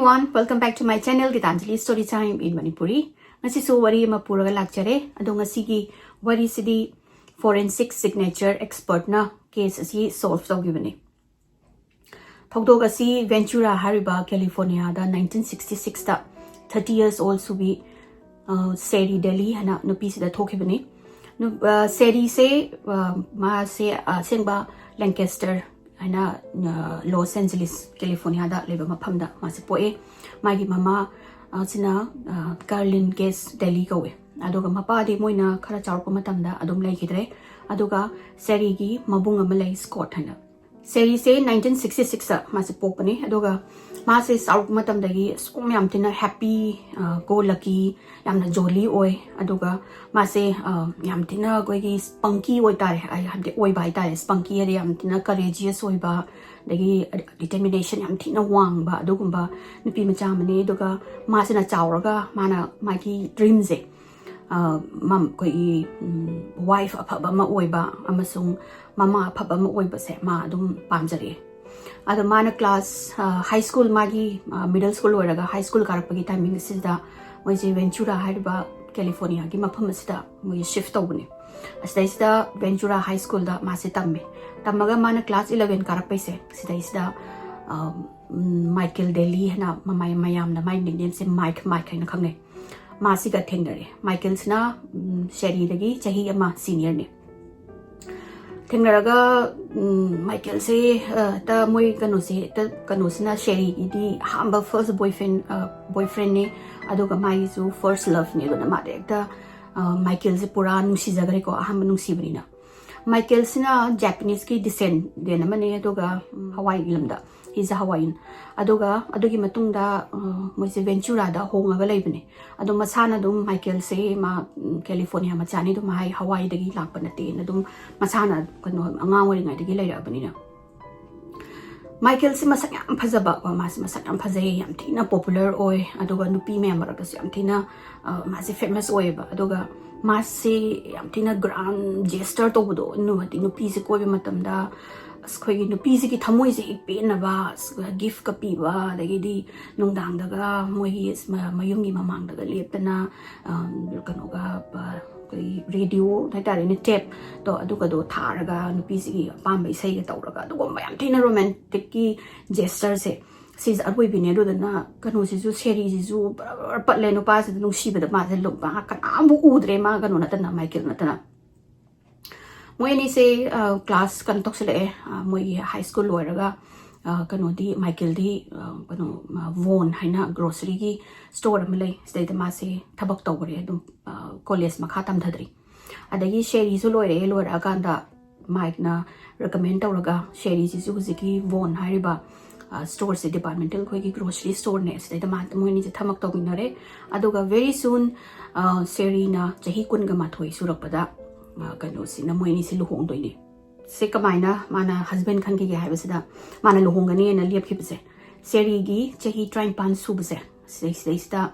everyone, welcome back to my channel, Gitanjali Story Time in Manipuri. Ngasi so wari ma puraga lakchare ado ngasi gi wari sidi forensic signature expert na case asi solve tawgibani. Thawdog asi Ventura Hariba, California da 1966 da 30 years old subi Seri Delhi hana nupi sida thokibani. Seri se ma se sengba Lancaster hana Los Angeles, California da leba mafam da ma se poe magi mama sina Carlin Guest Delhi kawe aduga mapa di moina khara chawrpa matamda adum lai khidre aduga Seri gi mabung ama lai Scott hana Seri se 1966 da ma se pokpani aduga ma se chawrpa matamda gi som yam tina happy go lucky yamna jolly oi aduga ma se yam tina goi gi spunky oi tare ai hamde oi bai tare spunky ari yam tina courageous oi ba dagi determination yam tina wang ba adugumba nupi macha mani aduga ma se na chawraga mana magi dreams e mam koi wife aphaba ma oi ba amasung mama aphaba ma oi ba se ma adum pamjare ada mana class high school magi middle school oraga high school karakpagi timing sida moi je Ventura haiba California gi mafam sida moi shift tawbani asida Ventura High School da ma se tamme tamaga mana class 11 karakpai se sida Michael Delhi hana mamay mayam na my nickname se Mike na khangne ma si ga thengnare Michael sina Seri dagi chahi ama senior ne thengnaraga Michael se ta moi kanu se ta kanu sina Seri di hamba first boyfriend ne aduga mai su first love ne dona ma ta Michael se pura nusi jagare ko aham nusi bani na Michael sina Japanese ki descent de na mane aduga Hawaii lamda he's a Hawaiian aduga adugi matungda moi se Ventura da honga leibane adu masana dum Michael se ma California ma chani dum hai Hawaii dagi lakpa na te na dum masana kano anga wari ngai dagi leira bani na Michael se masak yam phajaba wa ma se masak yam phajai yam thina popular oi aduga nupi me amara ka yam thina ma se famous oi ba aduga ma se yam thina grand gesture to budo nu hati nupi se koi matamda khoi nupi se ki thamoi se pe na ba gift ka pi ba dagi di nungdang daga moi mayungi mamang daga leptana kano ga radio tare ni tape to aduga do tharaga nupi se ki pam isai ga tawraga adugo mayam thina romantic ki gesture se sis arwoi bine do na kanu si ju Seri ji ju patle no pa se nung shi ba da ma se lok ba kan amu udre ma kanu na tana Michael na tana moi ni se class kan toksele moi high school loiraga kanu di Michael di kanu Von haina grocery gi store malai stay da ma se thabak tawre dum college ma khatam thadri adagi Seri su loira ganda Mike na recommend tawraga Seri ji ju ziki Von hariba store se departmental koi ki grocery store ne stay da ma moi ni je thamak tawinare aduga very soon Seri na chahi kun ga ma thoi surakpada kanu si na moi ni si luhong doi ni se kamaina mana husband khan ki hai basida mana luhong gani na liap ki bse Seri gi chahi trying pan su bse se sta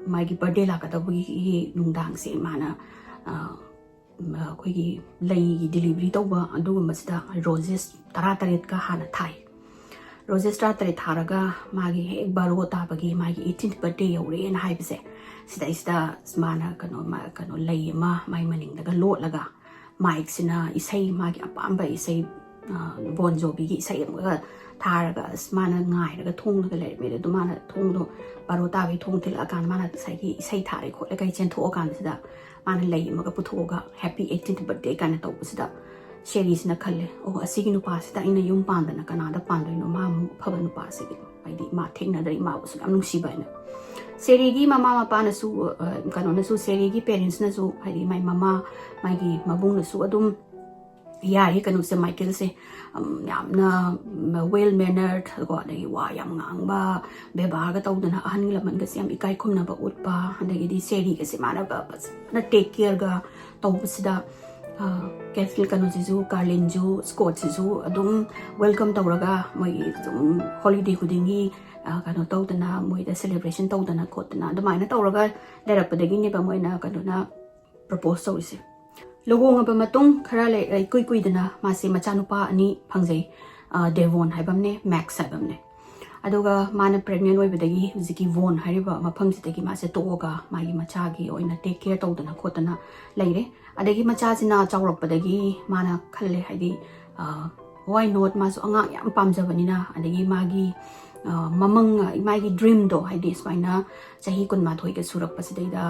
mai gi birthday la ka da gi nungdang se mana koi gi lei gi delivery tawba aduga masida roses taret ka hana thai roses tare tharaga magi ek baro ta bagi magi 18th birthday yore na hai bse sida smana kano lei ma mai maning daga lot laga Mike sina isai magi apamba isai Bon Jovi gi isai ga tharaga smana ngai daga thong daga le me do mana thong do baro ta bi thong til akan mana sai gi isai thare kho le kai chen tho akan sida mana lei ma ga putho ga happy 18th birthday kana to sida Seri sina khalle o asigi nupa sida ina yum pandana kana da pandoi no ma mu phaba nupa se gi ai di ma thengna dari ma usu am nusi ba na Seri gi mama mapa na su kano na su Seri gi parents na su ai mai mama mai gi mabung na su adum yari kanu se Michael se yamna well mannered go dai wa yam ngang ba be ba ga tawdana ahan laman ga siam ikai khumna ba utpa andagi di Seri ga se mana ba na take care ga tawbsida Catholic kanu jisu Carlin ju Scott jisu adum welcome tawraga moi holiday kudingi kanu tawdana moi da celebration tawdana khotna adamaina tawraga lerapdagi ne ba moi na kanu na propose tawise logonga ba matung khara le kui dana ma se macha nupa ani phangjai Devon haibamne Max haibamne aduga mana pregnant oibadagi huziki von hariba mafamsidagi mase toga magi machagi oina take care tawdana khotana leire adagi machasina chawrakpadagi mana khalle haidi why not masu anga yam pamjabanina adagi magi mamang magi dream do haidi smaina chahi kun ma thoi ke surak pasidaida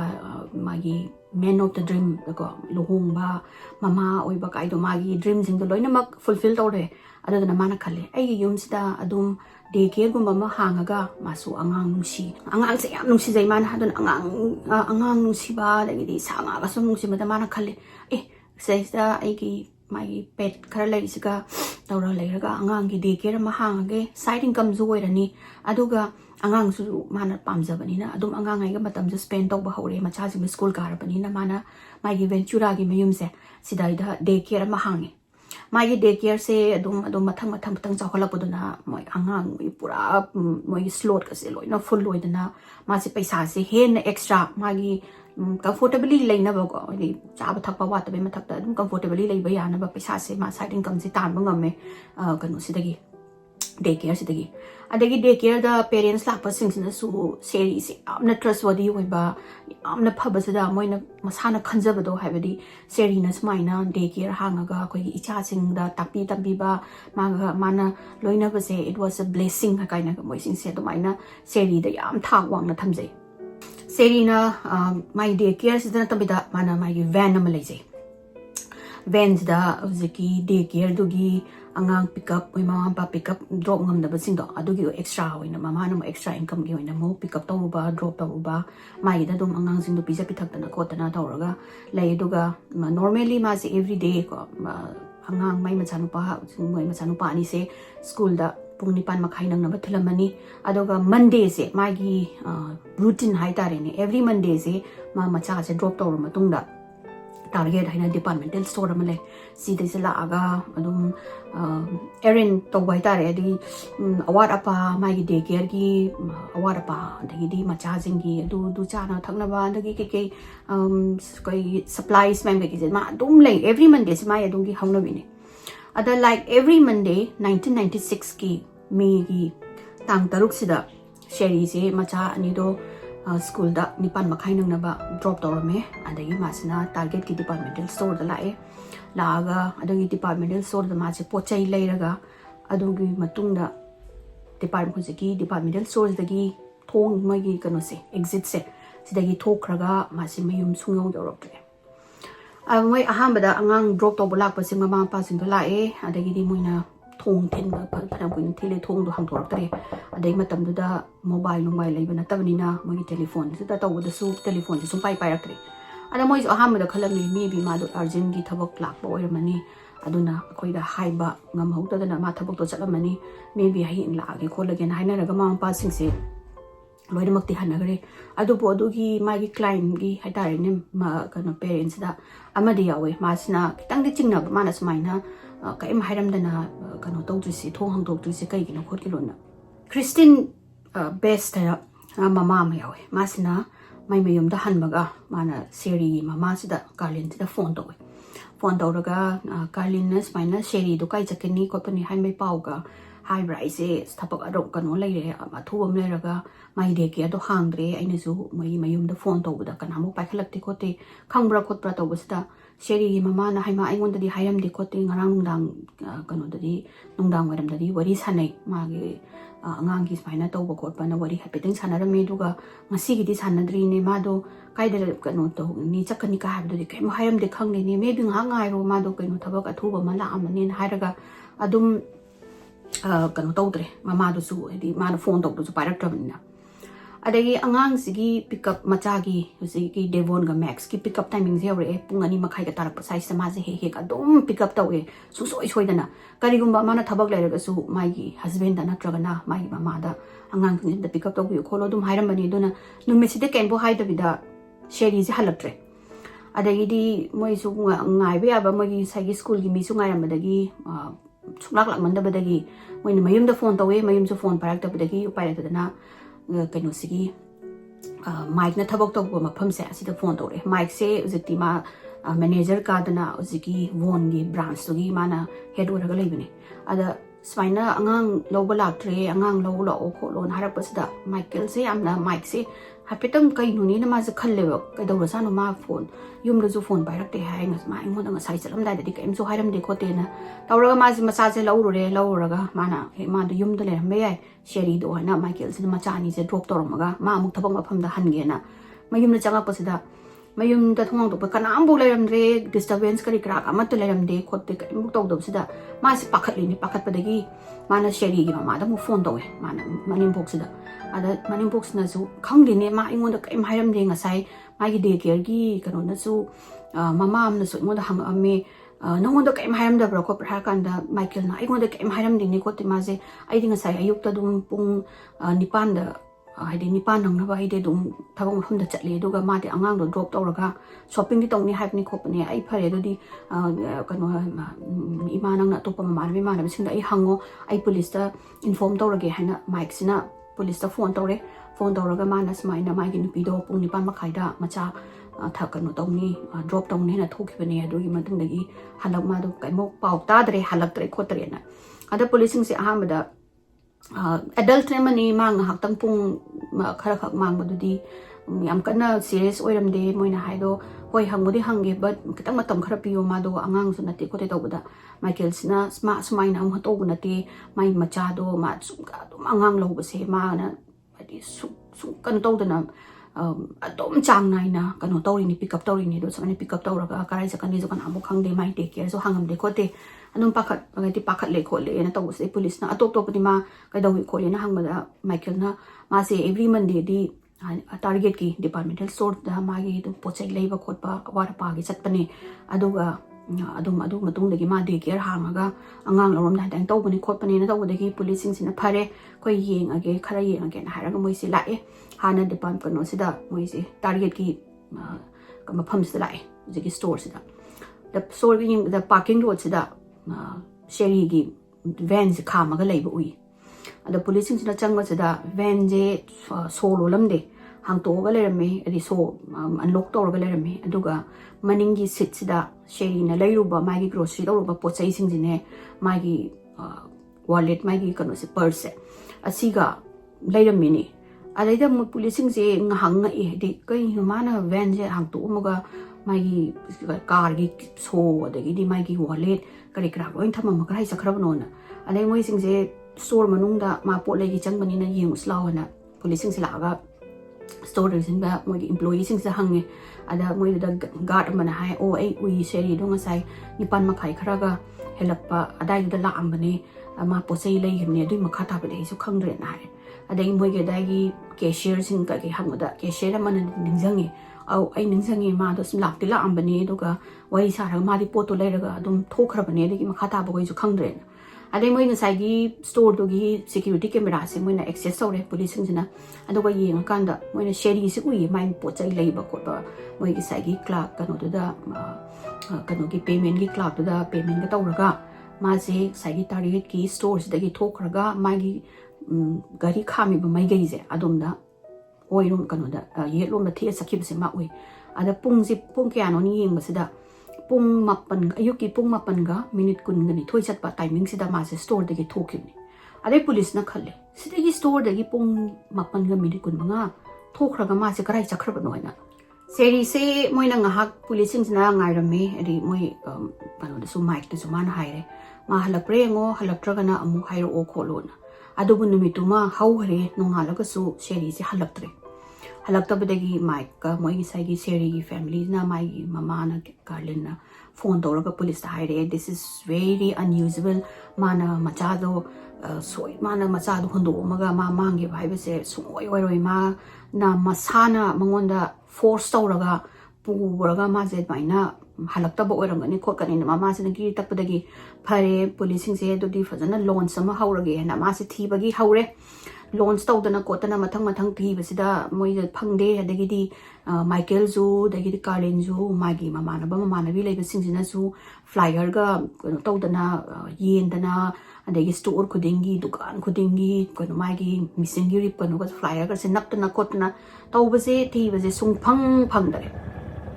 magi man of the dream ko luhongba mama oiba kaido magi dream jing do loina mak fulfill tawre adana mana khalle ai yumsida adum day care gumba ma hangaga masu angang nungsi angang se yam nungsi jai man hadun angang nungsi ba lagi sanga ga sum nungsi mada mana khalle saisa ai ki magi pet khara lai siga tawra leiraga angang gi day care ma hangage side income zu oirani aduga angang su mana pamjabanina adum angang ai ga matam ju spend tawba hore macha ji school karabanina mana magi ventura gi mayum se sidaida day care ma hangi magi day care se adum mathang chawhalapuduna moi angang pura moi slot ka se loina full loidana ma se paisa se hen extra magi comfortably leina ba ko ni chaba thakpa wa tabe mathakta adum comfortably leiba yana ba paisa se ma side income se tan ba ngame kanu sidagi day care sidagi adagi day care da parents lakpa singsina su seri se amna trustworthy oiba amna phabasida moina masana khanjabado haibadi seri na smaina day care hangaga koi icha sing da tapi ba mana loina ba se it was a blessing ha kaina moi sing se to maina seri da yam thak wang na thamjai seri na my day care sidana tabida mana my van na malai van da uziki day care dugi angang pick up oi mama pa pick up drop ngam da basing do adugi extra hoina mama na extra income gi hoina mo pick up tawba drop tawba mai da dum angang sing do pizza pithak na khotana tawraga lei duga normally ma se every day ko angang mai machanu pa ani se school da pung nipan makhai nang na thilamani adoga monday se magi routine hai tare ne every monday se ma macha se drop tawra matung da target haina departmental store amale si de sala aga adum erin to bai tare adi award apa mai day care gi award apa dagi di macha jingi du chana thakna ba dagi ke koi supplies mai gi ma dum lei every monday se mai adum gi hauna bine ada like every monday 1996 ki Meegi tang taruk sida sherry se macha ani do school da nipan makhai nang na ba drop tawrame adagi masina target ki departmental store da lae laga adagi departmental store da ma se pochai leiraga adugi matung da departmental stores dagi thong magi kano se exit se sidagi thokraga ma se mayum sungau doroktre moi ahambada angang drop to bulak pa sing mama pa sing lae adagi di moina thong ten ba phanam kuin thile thong do ham thoraktre adai matam du da mobile leiba na tabnina moi telephone su ta taw da su telephone su pai raktre ada moi ahambada khalami maybe ma do urgent gi thabak lakpa oiramani aduna akoi da haiba ngam hauta da ma thabak to chalamani maybe hi in laage kholage na haina raga mama pa sing se loidamakti hanagare adupo adugi magi client gi haitare ne ma kana parents da amadi yawe masina kitang de chingna mana smaina kaim hairamdana kano tawdrisi thong hangdokdrisi kai gino khot kilona Christine best mama ma yawe masina mai mayum da hanbaga mana seri mama sida Carlin sida phone tawraga Carlin na smaina seri do kai chakeni khotani hanbai pauga hai rise thapak arok kano leire athubam leiraga mai de ke do hangdre aina su mai mayum da phone tawda kana mo paikhalakti khote khangbra khotpra tawbasida seri mama na haima aingon dadi hairam di khote ngarang nungdang kano dadi nungdang waram dadi wari sanai magi angang gi smaina tawba khotpa na wari hapeteng sanarame duga ngasi gi di sanadri ne ma do kaida kano to ni chakani ka habdo di kai mo hairam de khangni ne me bi nga ngai ro ma do kaino thabak athuba mala amani hairaga adum kano tawdre mama do su di ma phone tawdu su paraktrabna adagi angang sigi pick up machagi sigi devon ga max ki pick up timing zero pung ani makhai ga tarak size sama je he adum pick up tawe su soi dana kari gumba mana thabak lairaga su mai gi husband da natraga na mai mama da angang ni da pick up taw bi kholo dum hairam bani duna nume side ken bo haida bida sherry je halaktre adagi di moi su ngai be aba moi sagi school gi mi su ngai ram badagi suklak manda badagi moi ni mayum da phone tawe mayum su phone parak ta badagi upai ra dana kano sigi mic na thabak tawba mafam se asida phone tawre mic se uziti ma manager ka dana uziki won gi branch to gi mana head oraga leibine ada smaina angang loba laktre angang lo lo kholon harakpasida Michael se amna Mike se hapetam kai nuni na ma se khalleba kai dawra sa no ma phone yum lo ju phone bairak te hai ngas ma ingon nga sai chalam dai de kai em ju hairam de khote na tawra ma ji macha se lo raga mana he ma de yum de le me yai sheri do na Michael se ma cha ni se drop tormaga ma amuk thabang ma pham da han ge na mayum na changa pasida mayum da thong do pa kana ambu leram re disturbance kari kra ka mat leram de khote kai muk taw do sida ma se pakhat li ni pakhat padagi mana sheri gi ma da mu phone do mana manim box sida ada manim box na su khang di ne ma ingon da kai hairam de nga sai ma gi de care gi kano na su mama am na su ingon da hang ame nongon da kai hairam da bra ko pra kan da Michael na ingon da kai hairam de ni ko te ma se ai dinga sai ayuk ta dum pung nipan da haide nipan nang na ba haide dum thabang phum da chatle duga ma de angang do drop tawraga shopping di tong ni hype ni khop ne ai phare do di kano ima nang na to pa ma ma na sing da ai hango ai police da inform tawrage haina Mike sina police da phone tawraga ma na smai na mai gi nupi do pung nipan ma khai da macha tha kano tong ni drop tong ni na thoki bane adu gi matung da gi halak ma do kai mo pau ta dre halak tre khotre na ada policing se aham da adult mani mang haktang pung khara khak mang badudi yam kana serious oiram de moina haido hoi hangudi hange but kitang matam khara piyo ma do angang su nati kote tawbada Michael sina smai na am hato gunati mai macha do ma sumka do angang lo base ma na adi su kan tawdana adom chang nai na kano tawri ni pick up tawri ni do samani pick up tawraga karai sakani zo kan amu khang de mai take care so hangam de kote anum pakhat le khole na taw se police na atop top ma kai dawi khole na hangmada Michael na ma se every Monday di target ki departmental store da ma gi du pochai leiba khotpa war pa gi chatpane aduga adu matung dagi ma de care hangaga angang lorom da dang tawbani khotpani na tawdagi police sing sina phare koi yeng age khara yeng age na haraga moi se lae hana department no sida moi se target ki kama pham se lae jigi store sida the store gi the parking lot sida sheri gi van se khama ga leiba ui ada police sina changma sida van je solo lamde hang to ga lerame adi so unlock to ga lerame aduga maning gi sit sida sheri na leiruba magi grocery to ba pochai sing jine magi wallet magi kano se purse asiga leirame ni adaida mu police sing je ngahang nga e di kai humana van je hang to muga magi car gi so adagi di magi wallet kari kra loi thama ma kai sakhrab no na adai moi sing je store manung da ma pot legi changbani na yeng uslaw na police sing sila ga store sing ba moi employee sing sa hange ada moi da guard mana hai o ai ui seri do ngasai nipan ma khai khara ga helappa adai da la ambani ma posai lei himne dui ma khata ba dei su khangre na hai adai moi ge dagi cashier sing ka ge hangda cashier man ningjangi au ai ningjangi ma do sim lak tila ambani do ga wai sa ra ma di poto lei ra ga dum thokhra bane de ma khata ba goi su khangre na adai moi ngasai gi store do gi security camera se moi na access tawre police sing na aduga yeng kan da moi na sheri se ui mai pochai lei ba ko ba moi gi sai gi clerk kano do da kano gi payment gi clerk do da payment ga tawraga ma se sai gi target ki stores da gi thokhraga mai gi gari khami ba mai gai je adom da oirum kano da yelom da thia sakib se ma ui ada pung kya no ni yeng ba se da pung mapan ayuki pung mapan ga minute kun gani thoi chat pa timing sida ma se store de gi thokini ade police na khalle sida gi store de gi pung mapan ga minute kun nga thokra ga ma se karai chakra ba noina seri se moina nga hak police sing na ngai rame adi moi pano de su mic de su man haire ma halapre ngo halaptra ga na amu hairo o kholona adu bu numitu ma hau hare nongala ga su seri se halaptre halaktabadagi mic ka moi gi sai gi seri gi family na mai gi mama na Carlin na phone tawraga police ta haire this is very unusual mana machado soi mana machado hondo maga ma mangi bhaibe se sungoi roi ma na masana mangonda force tawraga puraga ma je baina halaktaba oirangani khokani na mama se gi takpadagi phare policing se do di fazana launch sama haurage na ma se thibagi haure launch tawdana kotana mathang thibasida moi phangde adagi di Michael zu dagi di Carlin zu magi mamanabi leiba singsina zu flyer ga tawdana yendana adagi store khudingi dukan khudingi kono magi missing gi rip kono ga flyer ga se naptana kotana tawbase thibase sung phangdare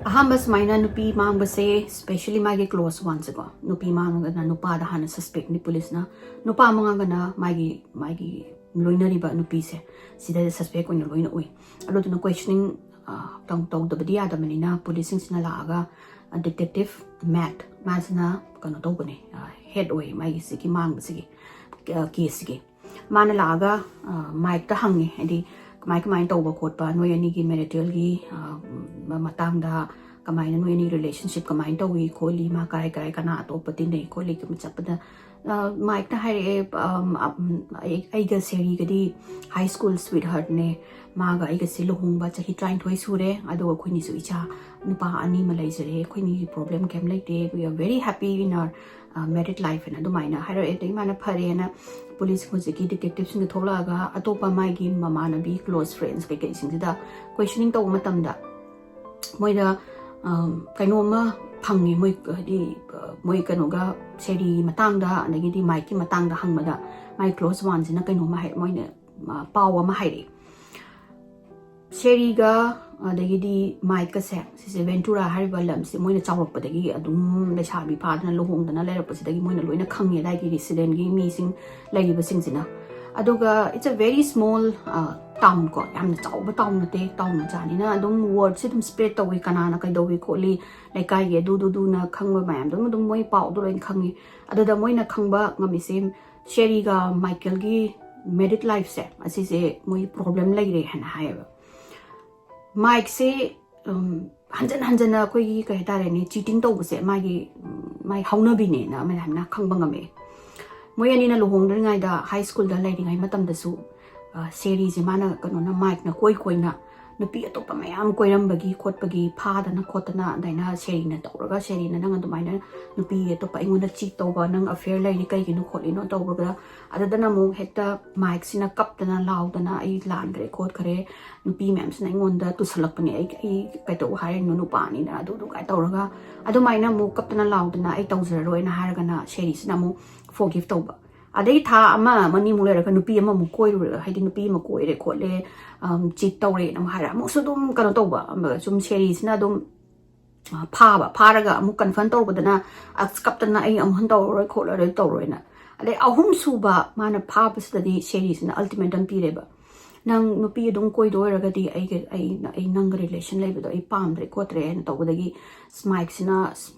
ahambas maina nupi mang base especially magi close ones go nupi mang na nupa da hana suspect ni police na nupa mga na magi loina riba nupi se sida suspect ko ni loina oi alo to questioning tong the badia da manina police sing la aga detective Matt masna kano to bane head oi magi siki mang siki case siki mana la aga mic ta hangi edi mic mind to ba khot pa noi ani gi marital gi matang da kamai na noi ani relationship kamai to wi kholi ma kai kana to pati nei kholi ki chapda mic ta hai ai ga seri ga di high school sweetheart ne ma ga ai ga si lohung ba chahi trying thoi sure ado khoi ni su icha nupa ani ma lai jare khoi ni problem kem like de we are very happy in our married life and adumaina haro e mana phare na police ko ki detective sing thola ga atopa mai gi mama na bi close friends ke sing da questioning to matam da moi da kaino ma phangi moi di moi kano ga seri matang da anagi di mai ki matang da hangma da my close ones na kaino ma hai moi ne pawa ma hai seri ga adagi di mai ka se si ventura hariba lam si moi na chawrok pa dagi adum le sabi pa na lohong da na le pa si dagi moi na loina khangi dai gi resident gi mi sing lai ba sing sina adoga it's a very small town ko yam na chaw ba town na te town na jani na adum word si dum spread to wi kana na kai do wi kholi lai kai ge du na khangba mayam dum moi pau do loin khangi adoda moi na khangba ngami sim sherry ga michael gi married life se asi se moi problem lai re hana haiba Mike say hanjan na koi kai tare ni cheating to se mai hauna bi ne na mai na khangba ngame moi ani na lohong dar ngai da high school da lai ngai matam da su series mana kano na Mike na koi na nupi atopa mayam koiram bagi khot bagi pha da na khotana daina seri na tawraga seri na nang adumai na nupi atopa ingon da cheat to ba nang affair lai ni kai gi no kholi no tawraga adada na mo hekta Mike sina kap da na law da na ai lan gre khot khare nupi mem sina ingon da tu salak pani ai kai to hai no nu pa ni na du kai tawraga adumai na mo kap da na law da na ai tawzar roi na haraga na seri sina mo forgive to ba adai tha ama mani mu le ra nupi ama mu koi ru haidi nupi ma koi re khotle cheat tawre na hara mo so dum kana to ba sum seri sina dum pha raga mu confirm to ba da na kap da na ai am han to roi khotla re to roi na adai ahum su ba mana pha ba study seri sina ultimatum pi re ba nang nupi dum koi do ra ga di ai nang relation lai ba do ai pam re khotre na to ba da gi smike sina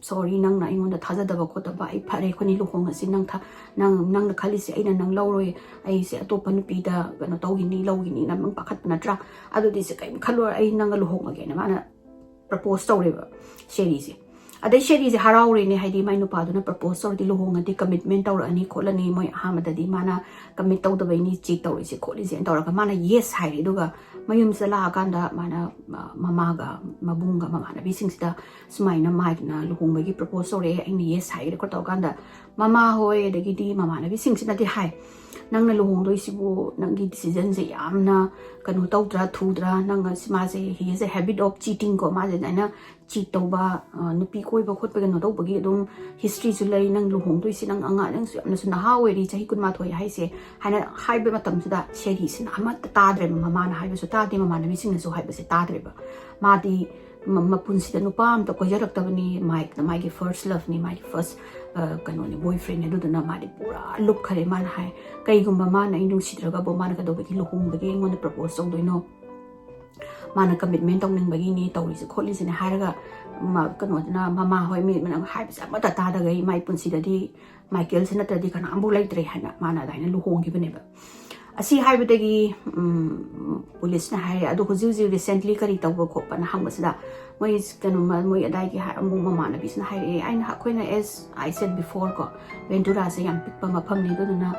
sorry nang na ingon da thaja da ba khota ba ai phare khoni lu hong si nang tha nang khali si aina nang law roi ai se atopa nupi da gano to gi ni law gi ni na mang pakhat na tra adu di se kai khalwa ai nang lu hong again mana propose to re ba seri si adai seri si harau re ni haidi mai nu pa do na propose to di lu hong adi commitment to ani kholani moi hamada di mana commit to da bai ni chi to si kholi si to ra mana yes hai ri do ga mayum sala kanda mana mama ga mabunga mama na bising sida smai na mai na lu hong bai gi propose to re ai ni yes hai ri ko to kanda mama hoi de gi di mama na bising sida di hai nang na lu hong doi si bu nang gi decision se yam na kanu to dra thu dra nang ma se he is a habit of cheating ko ma je na cheat to ba nupi koi ba khot ba no to ba gi dum history su lai nang lu hong doi si nang anga nang su na su na ha we ri chahi kun ma thoi hai se hana hai be matam su da seri sin ama ta dre mama na hai be su ta di mama na bising na su hai be se ta dre ba ma di ma pun si da nu pam to ko jarak ta ni Mike na my first love ni my first kano ni boyfriend ne du na ma di pura look khare man hai kai gum ma na indung sitraga bo man ka do ba ki lu hong ba gi ngon propose to do no mana commitment tong ning bagi ni tawri se kholi se ne haraga ma kano na mama hoi mi man hai sa ma ta da gai mai pun si da di Michael se na ta di kana ambu lai tre hana mana dai na lu hong gi bane ba asi hai ba gi police na hai adu huju recently kari taw ko pa na hang ba sa moi kano ma moi adai gi ha ambu mama na bis na hai ai na khoi na as I said before ko ventura se yam pik pa ma pham ni do na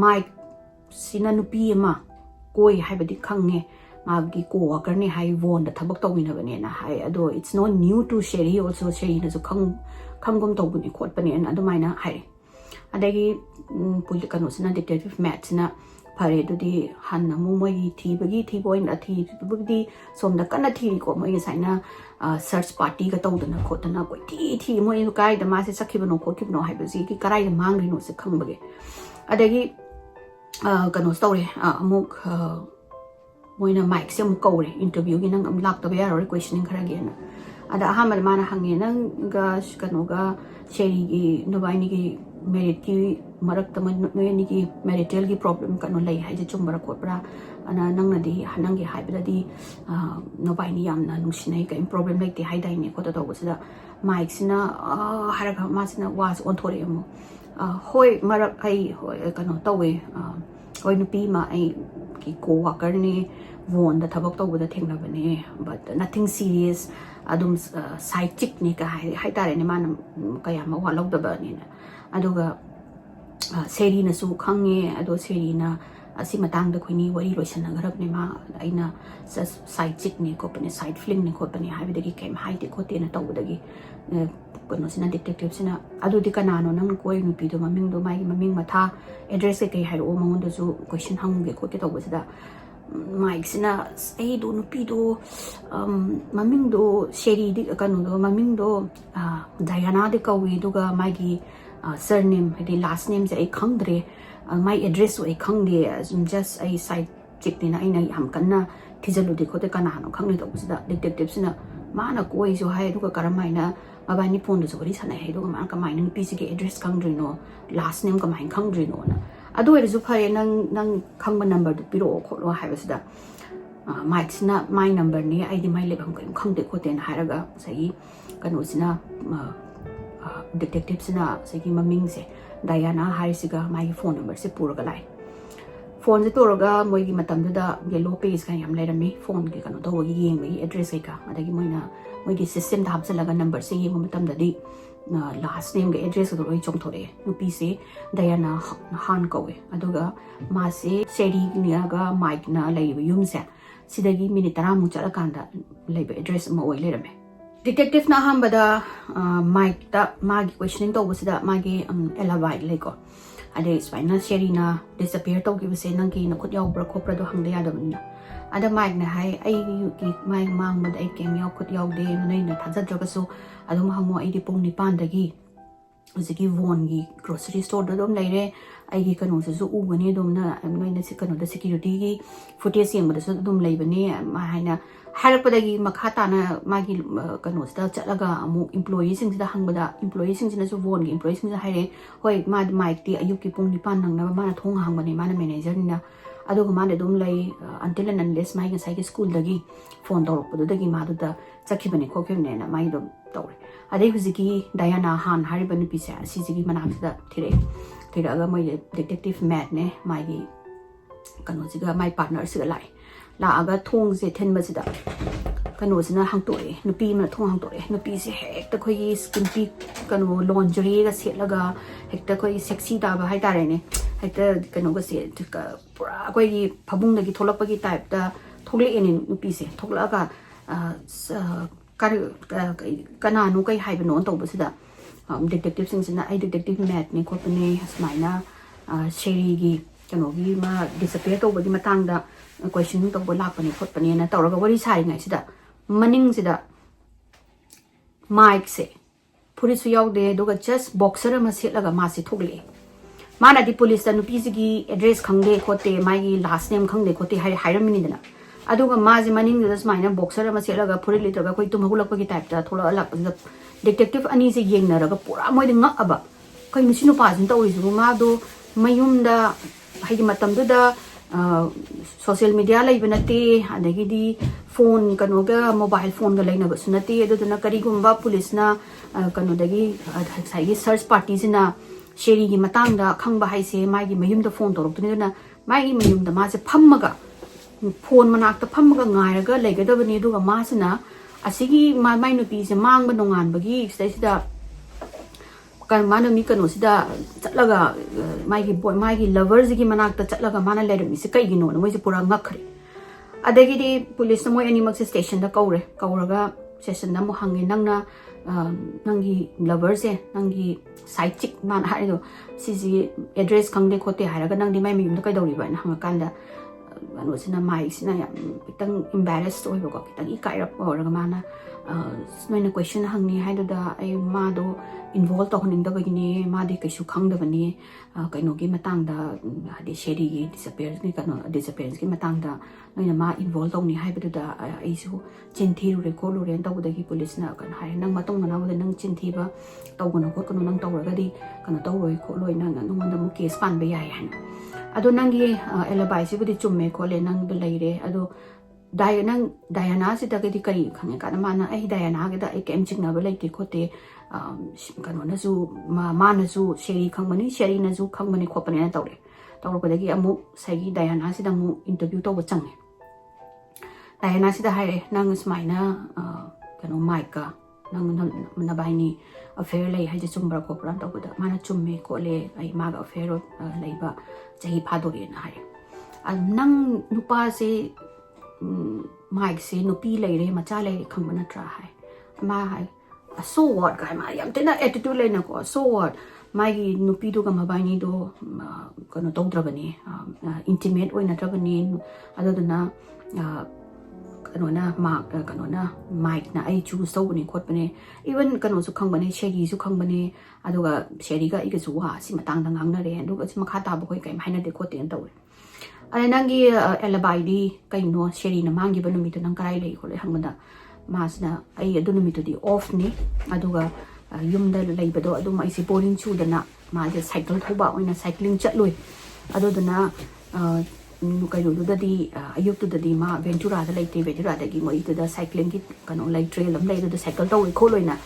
Mike sina nupi ma koi hai ba di khange magi co-worker ni hai won da thabak to win bane na hai ado it's not new to Sherry also Sherry na so khangom to buni khot bane na ado mai na hai adagi puli kanu sina detective Matt na phare do di han na mu moi thi bagi thi boy na thi bagi som da kana thi ko moi sai na search party ka to da na khot na ko thi moi kai da ma se sakhi bano ko ki bano hai ba si ki karai da mang ri no se khang bage adagi kanu story amuk moina Mike se mu ko re interview gi nang am lak ta ba ro questioning khara ge na ada ahamad mana hangi nang ga kanoga sheri gi nubai gi merit ki marak taman ni gi marital gi problem kanu lai hai je chumbara kopra ana nang na di hanang gi haibda di nubai ni yamna nungsinai ka problem like di hai dai ne ko da wasida mic sina haraga ma sina was on thore mo hoi marak ai hoi kanu tawe hoi nupi ma ai ki co worker ni won da thabak taw da thengna bane but nothing serious adum side chick ni ka hai tare ni man kaya ma wa lok da ba ni aduga seri na su khange ado seri na asi matang da khoini wari loisan na garab ni ma aina side chick ni ko pane side fling ni ko pane hai da gi kem hai de ko te na taw da gi kono sina detective sina adu di kana no nang koi nupi do maming do mai maming matha address ke hai ro mangon da su question hang ge ko ke taw da Mike sina ay do nupi do maming do sheri di kanu do maming do Diana de kawi do ga Meegi surname the last name ay khangdre my address ay khangde just ay side chick ni na ay yam kanna thijalu de khote kana no khangni do sida detective sina mana koi jo hai do ga karamai na mabani phone do jori sana hai do ga man ka mai nupi si ke address khangdre no last name ka mai khangdre no na adu er ju phare nang khangba number du piro kholo haibasida mic sina my number ni id my lebam kai khangde khote na haraga sai kanu sina detective sina sai maming se Diana haisiga my phone number se puraga lai phone se toroga moi gi matam da yellow page kan yam lerami phone ge kanu to gi yeng gi address ka adagi moina moi gi system da hapsalaga number se yeng matam da di last name ge address do roi chong thore nupi se Diana han kawe aduga ma se seri ni ga mic na lai yum se sidagi minute 10 mu chala kanda lai address ma oi lerame detective na hambada mic da magi questioning to busida magi alibi lai ko ade spina seri na disappear to gi se nang ki na khut yaw bra khopra do hangde ya da na ada mic na hai ai ki mic mang mad ai kem yaw khut yaw de nei na thajat joga su adum hango ai di pung ni pan dagi uzigi won gi grocery store da dom leire ai gi kanu su u bani dom na noi na sikano da security gi footage yeng da su dum leibani ma haina harap dagi makha na magi kanu sta chalaga amu employees sing da hangbada employees sing na su won gi employees sing da haire hoi ma mic ti ayuk ki pung ni pan nang na ma na thong hangbani ma na manager ni na aduga ma de dum lai until and unless mai ga sai school dagi phone dorok padu dagi ma da chakibani khokibne na mai dom tawre adai huziki Diana han haribani pise asiji manam da thire aga mai detective Matt ne mai gi kanu jiga mai partner siga lai la aga thong je then ma sida kanu sina hangtore nupi ma thong hangtore nupi se hekta khoi skin pi kanu laundry ga setlaga hekta khoi sexy ta ba hai tare ne hekta kanu ga se ka pura khoi gi phabung da gi tholakpa gi type da thogle ene nupi se thokla ga kana nu kai hai ba non to ba sida detective sing sina ai detective Matt ni ko pane asmaina seri gi kanu gi ma disappear to ba di matang da question to bo lak pani khot pani na tawra ga wari sai ngai sida maning sida mic se police yaw de doga just boxer ma setlaga ma se thogle mana di police da nupi gi address khangde khote mai gi last name khangde khote hairamini dana aduga ma ji maning da smaina boxer ma setlaga puri liter ga koi tum hagulak gi type da thola alak detective ani se yeng na raga pura moi de ngak aba kai misinu pa jin tawri ju ma do mayum da hai matam da social media lai banate adagi di phone kanu ga mobile phone ga laina ba sunati aduna kari gumba police na kanu dagi sai search party sina sheri gi matang da khangba hai se mai gi mayum da phone torok tuni na mai gi mayum da ma se phammaga phone manak ta phammaga ngai ga laigadabani duga ma sina asigi mai nupi se mang ba nongan bagi sai sida kan mana mi kanu sida chatlaga mai gi boy mai gi lovers gi manak ta chatlaga mana le mi se kai gi no moi se pura ngakre adagi di police moi ani mak station da kauraga station da mo hangi nangna nangi lovers e nangi side chick man ha do si address khangde khote haraga nang di mai mi da kai dori ba na hanga kanda ano sina mai sina ya kitang embarrassed oi ko kitang ikai rap oraga mana ꯅꯣꯏꯅ question ꯍꯪꯅꯤ ꯍꯥꯏꯗꯨꯗ ꯑꯩ ꯃꯥꯗꯣ ꯏꯟꯚꯣꯜቭ ꯇꯧꯍꯟꯅꯤꯡꯗꯕꯒꯤꯅꯤ ꯃꯥꯗꯤ ꯀꯩꯁꯨ ꯈꯪꯗꯕꯅꯤ ꯀꯩꯅꯣꯒꯤ ꯃꯇꯥꯡꯗ ꯍꯥꯏꯗꯤ ꯁꯦꯔꯤꯒꯤ ꯗꯤꯁꯑꯄꯤꯌꯔꯦꯟꯁꯀꯤ ꯃꯇꯥꯡꯗ ꯅꯣꯏꯅ ꯃꯥ ꯏꯟꯚꯣꯜቭ ꯇꯧꯅꯤ ꯍꯥꯏꯕꯗꯨꯗ ꯑꯩꯁꯨ ꯆꯤꯟꯊꯤꯔꯨꯔꯦ ꯈꯣꯠꯂꯨꯔꯦꯅ ꯇꯧꯕꯗꯒꯤ ꯄꯨꯂꯤꯁꯅ ꯀꯩꯅꯣ ꯍꯥꯏꯔꯦ ꯅꯪ ꯃꯇꯨꯡ ꯃꯅꯥꯎꯗ ꯅꯪ ꯆꯤꯟꯊꯤꯕ ꯇꯧꯒꯅꯨ ꯈꯣꯠꯀꯅꯨ ꯅꯪ ꯇꯧꯔꯒꯗꯤ ꯀꯩꯅꯣ ꯇꯧꯔꯣꯏ ꯈꯣꯠꯂꯣꯏ ꯅꯉꯣꯟꯗ ꯑꯃꯨꯛ ꯀꯦꯁ ꯄꯥꯟꯕ ꯌꯥꯏ ꯍꯥꯏꯅ ꯑꯗꯣ ꯅꯪꯒꯤ ꯑꯦꯂꯤꯕꯥꯏꯁꯤꯕꯨꯗꯤ ꯆꯨꯝꯃꯦ ꯈꯣꯠꯂꯦ ꯅꯪꯗꯣ ꯂꯩꯔꯦ ꯑꯗꯣ ꯅꯪ ꯗꯥꯌꯥꯅꯥꯁꯤꯗꯒꯗꯤ ꯀꯔꯤ ꯈꯪꯉꯦ ꯀꯥꯟꯗ ꯃꯥꯅ ꯑꯩ ꯗꯥꯌꯥꯅꯥꯒꯤꯗ ꯑꯩ ꯀꯩꯝ ꯆꯤꯡꯅꯕ ꯂꯩꯇꯦ ꯈꯣꯠꯇꯦ ꯀꯩꯅꯣꯅꯁꯨ ꯃꯥꯅꯁꯨ ꯁꯦꯔꯤ ꯈꯪꯕꯅꯤ ꯁꯦꯔꯤꯅꯁꯨ ꯈꯪꯕꯅꯤ ꯈꯣꯠꯄꯅꯦꯅ ꯇꯧꯔꯦ ꯇꯧꯔꯛꯄꯗꯒꯤ ꯑꯃꯨꯛ ꯉꯁꯥꯏꯒꯤ ꯗꯥꯌꯥꯅꯥꯁꯤꯗ ꯑꯃꯨꯛ ꯏꯟꯇꯔꯚ꯭ꯌꯨ ꯇꯧꯕ ꯆꯪꯉꯦ ꯗꯥꯌꯥꯅꯥꯁꯤꯗ ꯍꯥꯏꯔꯦ ꯅꯪ ꯁꯨꯃꯥꯏꯅ ꯀꯩꯅꯣ ꯃꯥꯏꯛꯀ ꯅꯪ ꯅꯕꯥꯏꯅꯤ ꯑꯐꯦꯌꯔ ꯂꯩ ꯍꯥꯏꯁꯦ ꯆꯨꯝꯕ꯭ꯔꯥ ꯈꯣꯠꯄ꯭ꯔꯥ ꯇꯧꯕꯗ ꯃꯥꯅ ꯆꯨꯝꯃꯦ ꯈꯣꯠꯂꯦ ꯑꯩ ꯃꯥꯒ ꯑꯐꯦꯌꯔ ꯂꯩꯕ ꯆꯍꯤ ꯐꯥꯗꯣꯔꯦꯅ ꯍꯥꯏꯔꯦ ꯅꯪ ꯅꯨꯄꯥꯁꯦ ꯃꯥꯏꯛꯁꯦ ꯅꯨꯄꯤ ꯂꯩꯔꯦ ꯃꯆꯥ ꯂꯩꯔꯦ ꯈꯪꯕ ꯅꯠꯇ꯭ꯔꯥ ꯍꯥꯏ ꯃꯥ ꯍꯥꯏ so what ꯀꯥꯏ ꯃꯥ ꯌꯥꯝ ꯊꯤꯅ attitude ꯂꯩꯅꯀꯣ so what ꯃꯥꯒꯤ ꯅꯨꯄꯤꯗꯨꯒ ꯃꯕꯥꯏꯅꯤꯗꯣ ꯀꯩꯅೋ ꯇꯧꯗ꯭ꯔꯕꯅꯤ intimate ꯑꯣꯏꯅꯗ꯭ꯔꯕꯅꯤ ꯑꯗꯨꯗꯨꯅ ꯀꯩꯅꯣꯅ ꯃꯥꯏꯛꯅ ꯑꯩ ꯆꯨꯁ ꯇꯧꯕꯅꯤ ꯈꯣꯠꯄꯅꯦ ꯏꯚꯟ ꯀꯩꯅꯣꯁꯨ ꯈꯪꯕꯅꯦ ꯁꯦꯔꯤꯁꯨ ꯈꯪꯕꯅꯦ ꯑꯗꯨꯒ ꯁꯦꯔꯤꯒ ꯑꯩꯒꯁꯨ ꯋꯥ ꯁꯤ ꯃꯇꯥꯡꯗ ꯉꯥꯡꯅꯔꯦ ꯑꯗꯨꯒ ꯁꯤ ꯃꯈꯥ ꯇꯥꯕ ꯑꯩꯈꯣꯏ ꯀꯩꯝ ꯍꯥꯏꯅꯗꯦ ꯈꯣꯠꯇꯦꯅ ꯇꯧꯋꯦ ꯑꯗ ꯅꯪꯒꯤ ꯑꯦꯂꯤꯕꯥꯏꯗꯤ ꯀꯩꯅꯣ ꯁꯦꯔꯤꯅ ꯃꯥꯡꯈꯤꯕ ꯅꯨꯃꯤꯠꯇꯣ ꯅꯪ ꯀꯗꯥꯏ ꯂꯩ ꯈꯣꯠꯂꯦ ꯍꯪꯕꯗ ꯃꯥꯁꯤꯅ ꯑꯩ ꯑꯗꯨ ꯅꯨꯃꯤꯠꯇꯨꯗꯤ ꯑꯣꯐꯅꯤ ꯑꯗꯨꯒ ꯌꯨꯝꯗ ꯂꯩꯕꯗꯣ ꯑꯗꯨꯝ ꯑꯩꯁꯦ ꯕꯣꯔꯤꯡ ꯆꯨꯗꯅ ꯃꯥꯁꯦ ꯁꯥꯏꯀꯜ ꯊꯧꯕ ꯑꯣꯏꯅ ꯁꯥꯏꯀ꯭ꯂꯤꯡ ꯆꯠꯂꯨꯏ ꯑꯗꯨꯗꯨꯅ ꯀꯩꯅꯣꯗꯨꯗꯗꯤ ꯑꯌꯨꯛꯇꯨꯗꯗꯤ ꯃꯥ ꯚꯦꯟꯆꯨꯔꯥꯗ ꯂꯩꯇꯦ ꯚꯦꯟꯆꯨꯔꯥꯗꯒꯤ ꯃꯣꯏꯗꯨꯗ ꯁꯥꯏꯀ꯭ꯂꯤꯡꯒꯤ ꯀꯩꯅꯣ ꯂꯩ ꯇ꯭ꯔꯦꯜ ꯑꯃ ꯂꯩ ꯑꯗꯨꯗ ꯁꯥꯏꯀꯜ ꯇꯧꯏ ꯈꯣꯠꯂꯣꯏꯅ